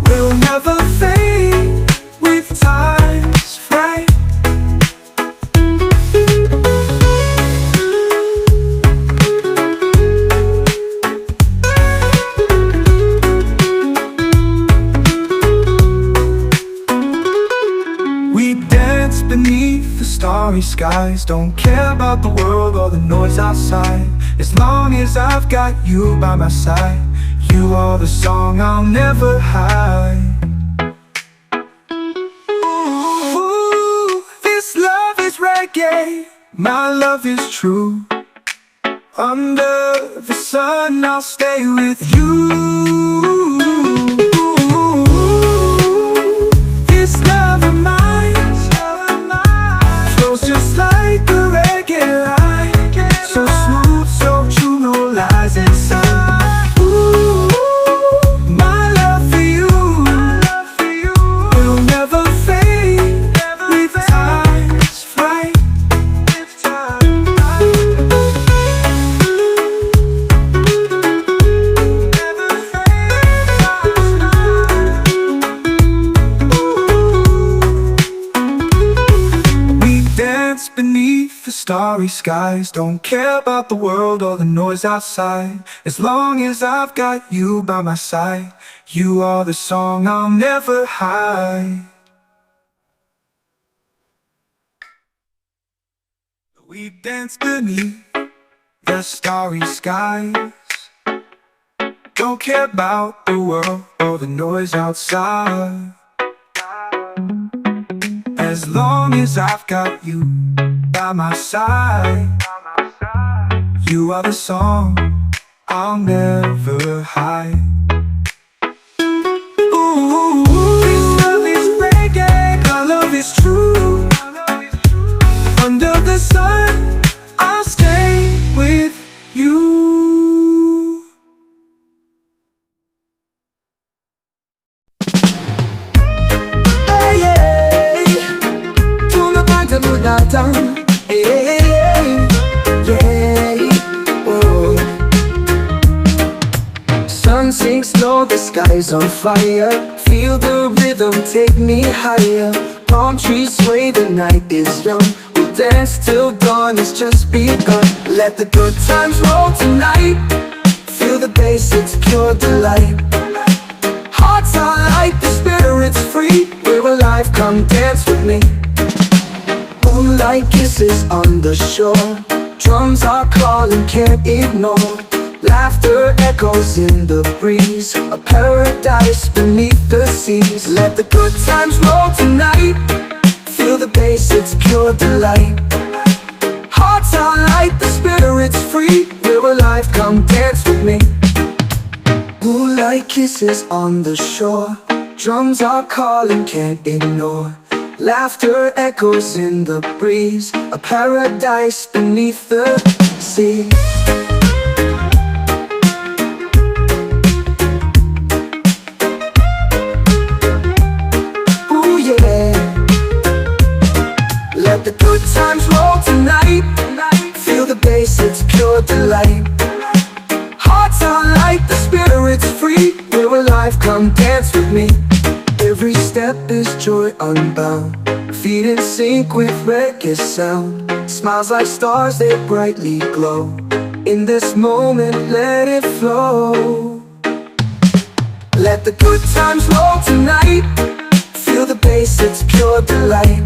will never fade with time's flight. We dance beneath the starry skies. Don't care about the world or the noise outside. As long as I've got you by my side, you are the song I'll never hide. Ooh, this love is reggae, my love is true. Under the sun I'll stay with you. This love of mine flows just like a reggae line. So smooth, so true, no lies inside. Ooh, my love for you will never fade with time's flight. We dance beneath the starry skies. Don't care about the world or the noise outside. As long as I've got you by my side, you are the song I'll never hide. We dance beneath the starry skies. Don't care about the world or the noise outside. As long as I've got you by my side, you are the song I'll never hide. Ooh, this love is reggae, our love is true. Under the sun, I'll stay with you. Sing slow, the sky's on fire. Feel the rhythm, take me higher. Palm trees sway, the night is young. We'll dance till dawn, it's just begun. Let the good times roll tonight. Feel the bass, it's pure delight. Hearts are light, the spirit's free. We're alive, come dance with me. Moonlight kisses on the shore. Drums are calling, can't ignore. Laughter echoes in the breeze. A paradise beneath the seas. Let the good times roll tonight. Feel the bass, it's pure delight. Hearts are light, the spirit's free. We're alive, come dance with me. Moonlight kisses on the shore. Drums are calling, can't ignore. Laughter echoes in the breeze. A paradise beneath the sea. Ooh yeah. Let the good times roll tonight. Feel the bass, it's pure delight. Hearts are light, the spirit's free. We're alive, come dance with me. Every step is joy unbound. Feet in sync with reggae sound. Smiles like stars, they brightly glow. In this moment, let it flow. Let the good times roll tonight. Feel the bass, it's pure delight.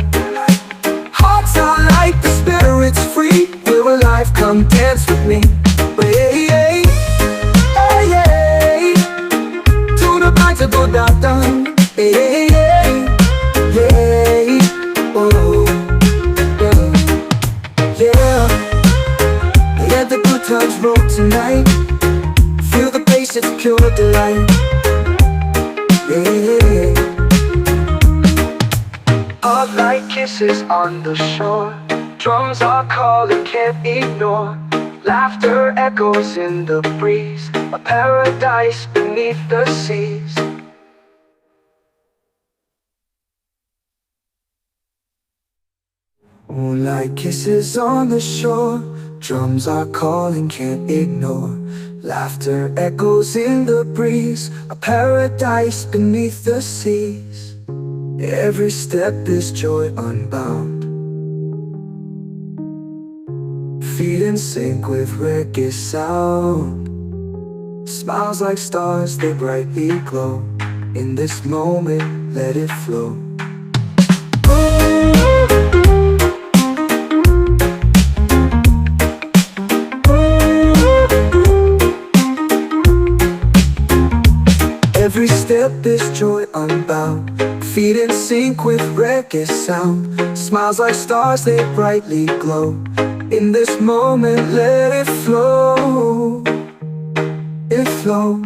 Hearts are light, the spirit's free. We're alive, come dance with me. Hey, hey, hey, hey. To the night to go down. Hey, hey, hey, hey. Oh, yeah, yeah. Let the good times roll tonight. Feel the bass, it's pure delight. Yeah. Hot light kisses on the shore. Drums are calling, can't ignore. Laughter echoes in the breeze. A paradise beneath the seas. Moonlight kisses on the shore. Drums are calling, can't ignore. Laughter echoes in the breeze. A paradise beneath the seas. Every step is joy unbound. Feet in sync with reggae sound. Smiles like stars, they brightly glow. In this moment, let it flow. Every step is joy unbound. Feet in sync with reggae sound. Smiles like stars, they brightly glow. In this moment, let it flow. It flow.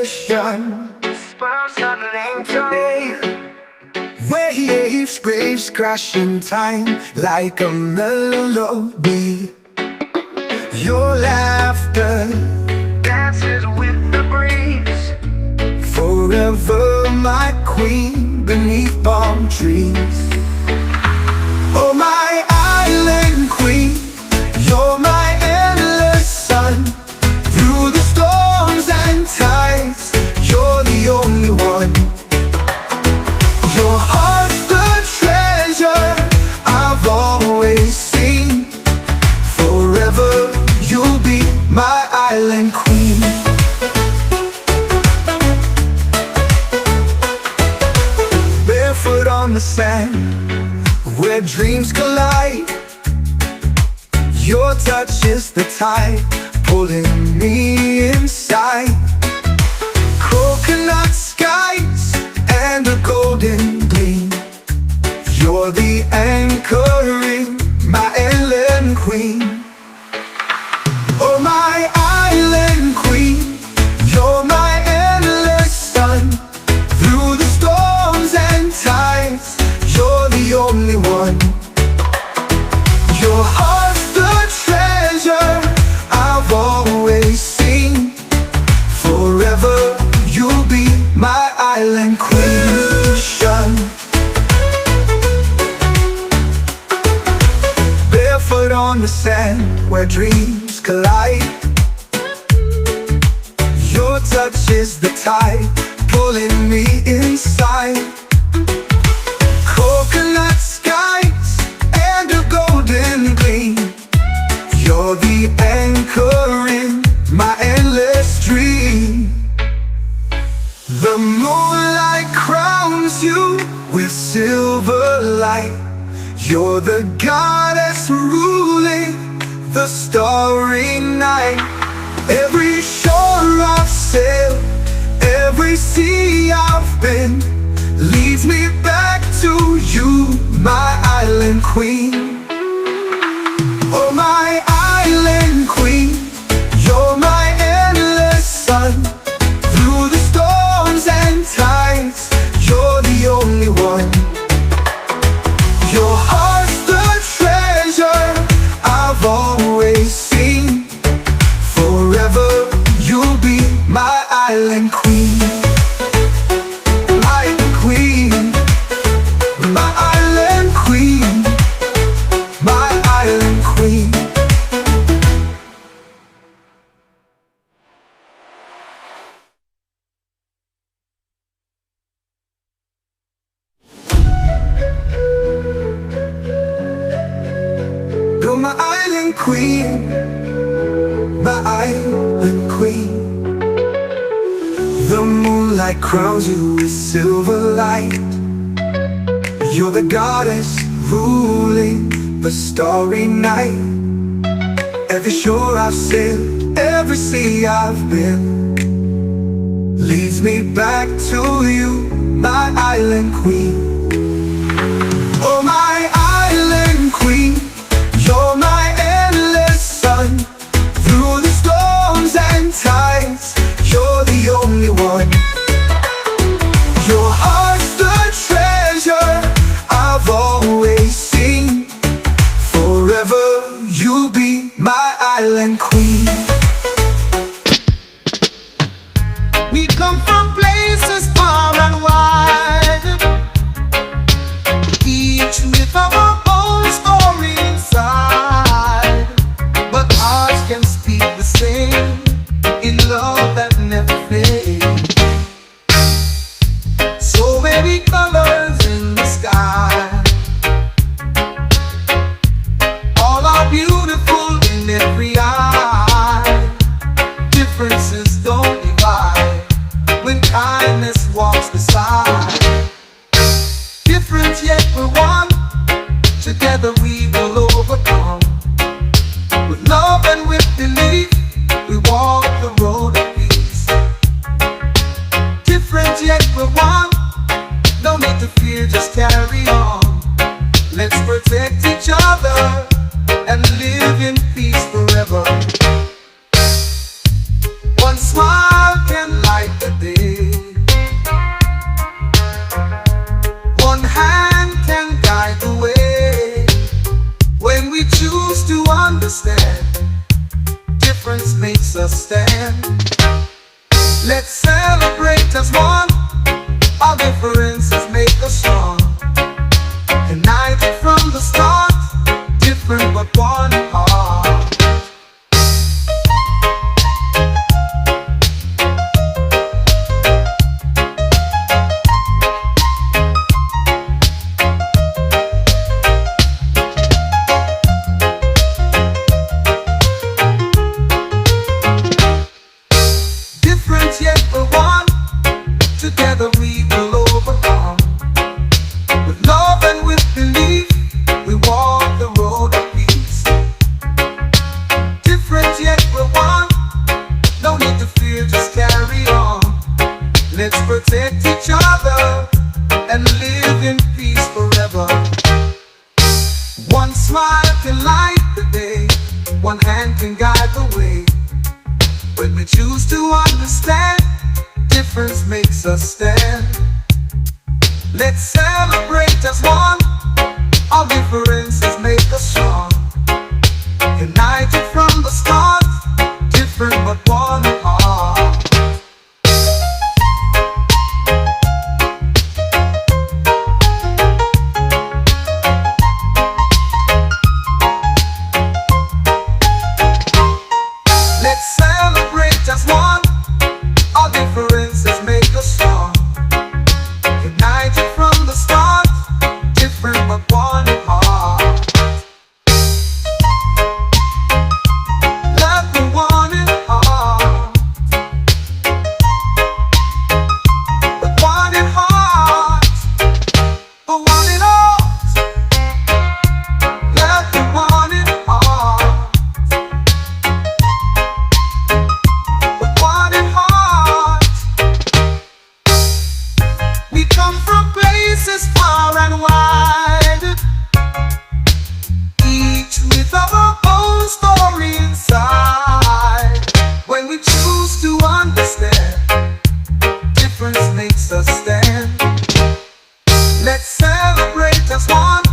ocean. Waves crash in time like a melody. Your laughter dances with the breeze. Forever my queen beneath palm trees. Oh my island queen, you're my endless sun. Through the storms and tides, you're the only one. Your heart's the treasure I've always seen. Forever you'll be my island queen. Barefoot on the sand, where dreams collide. Your touch is the tide pulling me inside. Coconut skies and a golden gleam. You're the anchoring, my island queen. Oh my island queen, you're my endless sun. Through the storms and tides, you're the only one. Your heart's the treasure I've always seen. Forever you'll be my island queen. Barefoot on the sand where dreams collide. Your touch is the tide pulling me inside. Coconut skies and a golden gleam. You're the anchor in my endless dream. The moonlight crowns you with silver light. You're the goddess ruling the starry night. Every shore I've sailed, every sea I've been, leads me back to you, my island queen. Oh my island queen, you're my endless sun. Through the storms and tides, you're the only one. Your heart's the treasure I've always seen. Forever you'll be my island queen. Island queen, my island queen, my island queen. You're my island queen, my island queen. The moonlight crowns you with silver light. You're the goddess ruling the starry night. Every shore I've sailed, every sea I've been, leads me back to you, my island queen. Oh my island queen, you're my endless sun. Through the storms and tides, you're the only one. Your heart's the treasure I've always seen. Forever you'll be my island queen. We come from places far and wide, each with our own story inside. But ours can speak the same in love that never fades. So many colors in the sky, all are beautiful in every eye. Differences don't divide when kindness walks beside. Different yet we're one, together we will overcome. With love and with belief, we walk the road of peace. Different yet we're one, no need to fear, just carry on. Let's protect each other and live in peace forever. One smile can light the understand. Difference makes us stand. Let's celebrate as one. Our differences make us strong. United from the start, different but one heart. Different yet we're one. Together we will overcome. With love and with belief, we walk the road of peace. Different yet we're one. No need to fear, just carry on. Let's protect each other and live in peace forever. One smile can light the day. One hand can guide the way. When we choose to understand, difference makes us stand. Let's celebrate as one. Our differences make us strong. United from the start, different but one heart. Let's celebrate as one. Our differences make us strong. United from the start, different but one heart. Love the one in heart. The one in heart. The one in heart. Love the one in heart. The one in heart. We come from places far and wide, each with our own story inside. When we choose to understand, difference makes us stand. Let's celebrate as one.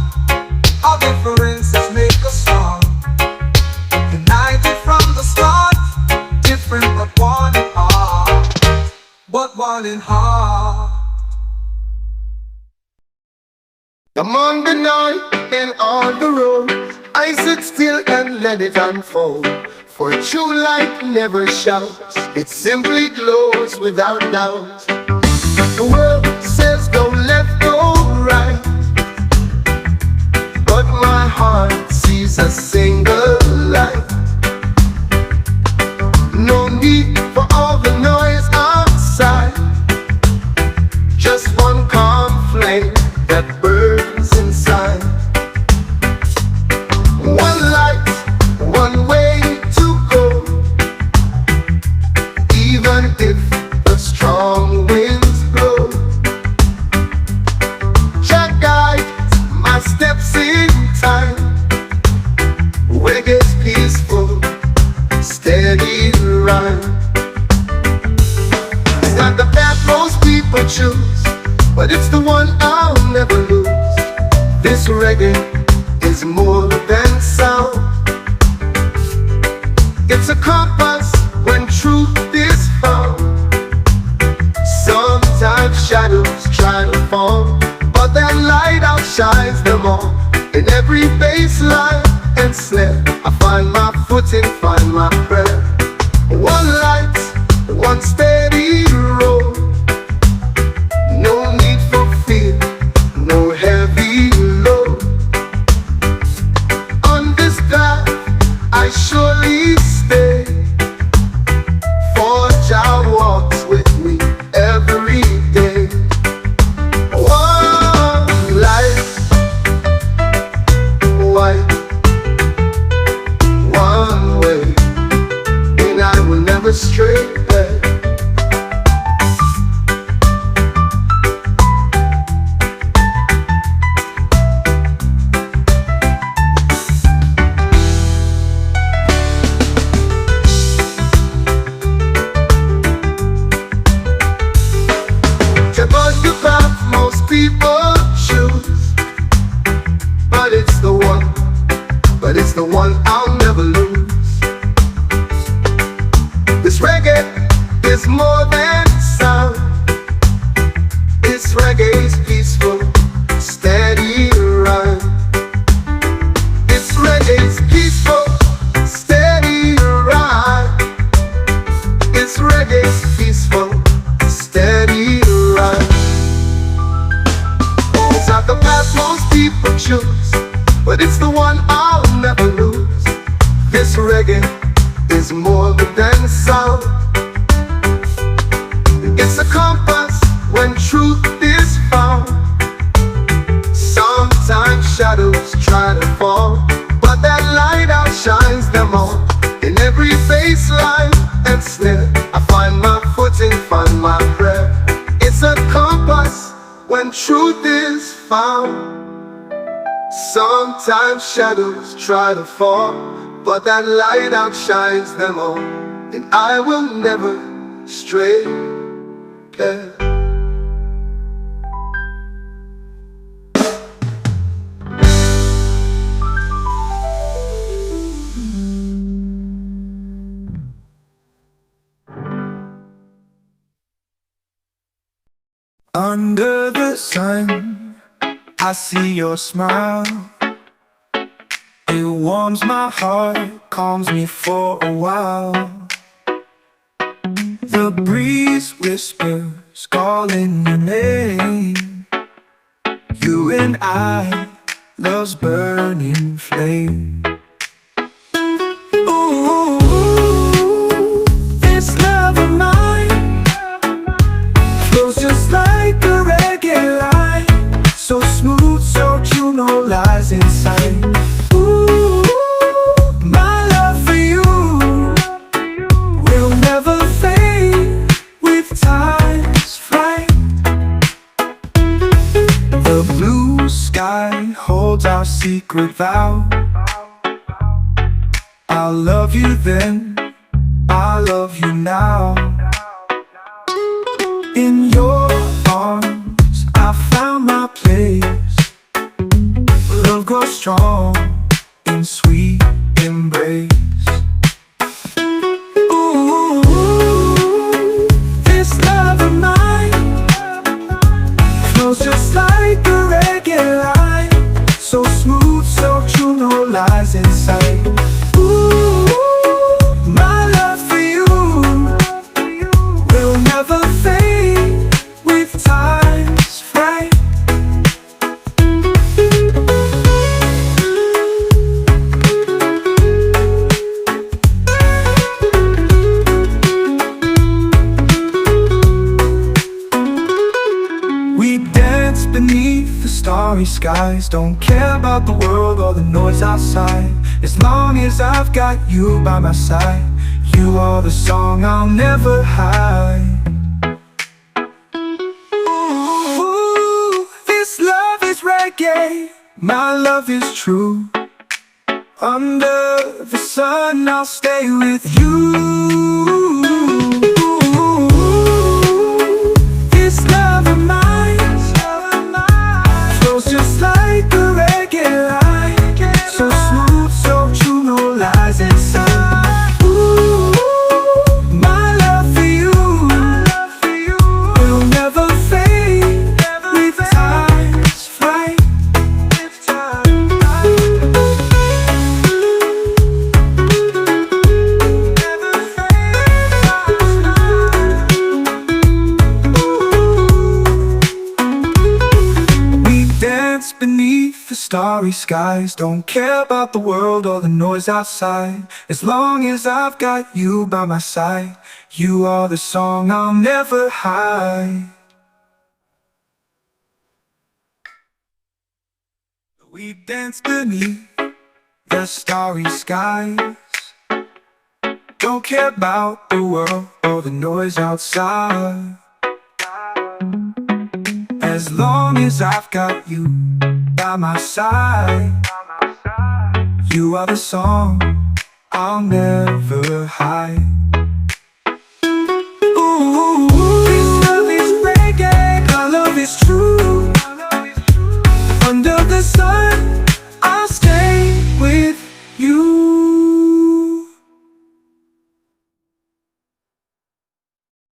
Our differences make us strong. United from the start, different but one in heart. But one in heart. Come on the night and on the road, I sit still and let it unfold. For true light never shouts, it simply glows without doubt. The world says go left, go right, but my heart sees a single light. No need for all the noise outside, just one calm flame that burns inside. One light, one way to go, even if the strong winds blow. Jah guides my steps in time. Reggae's peaceful, steady rhyme. It's not the path most people choose, but it's the one I'll never lose. This reggae is more than sound. It's a compass when truth is found. Sometimes shadows try to fall, but that light outshines them all. In every bass line and snare, I find my footing, find my prayer. One light, one steady road. No need for fear, no heavy load. On this path I surely stay, for Jah walks with me every day. One life, white, one way, and I will never stray back. People choose, but it's the one I'll never lose. one I'll never lose. This reggae is more than sound. It's a compass when truth is found. Sometimes shadows try to fall, but that light outshines them all. In every bass line and snare, I find my footing, find my prayer. It's a compass when truth is found. Sometimes shadows try to fall, but that light outshines them all. And I will never stray. Yeah. Under the sun, I see your smile. It warms my heart, calms me for a while. The breeze whispers, calling your name. You and I, love's burning flame. Ooh, this love of mine flows just like a reggae line. So smooth, so true, no lies inside. Ooh, my love for you will never fade with time's flight. The blue sky holds our secret vow. I'll love you then, I'll love you now. In your arms, I found my place. Love grows strong in sweet embrace. Ooh, this love of mine flows just like a reggae line. So smooth, so true, no lies inside. Ooh, my love for you will never fade with time's flight. We dance beneath the starry skies. Don't care about the world or the noise outside. As long as I've got you by my side, you are the song I'll never hide. Ooh, this love is reggae, my love is true. Under the sun, I'll stay with you. This love of mine flows just like a reggae line. So smooth, so true, no lies inside. Ooh, my love for you will never fade with time's flight. Beneath the starry skies, don't care about the world or the noise outside. As long as I've got you by my side, you are the song I'll never hide. We dance beneath the starry skies. Don't care about the world or the noise outside. As long as I've got you by my side, you are the song I'll never hide. Ooh, this love is reggae, our love is true. Under the sun, I'll stay with you.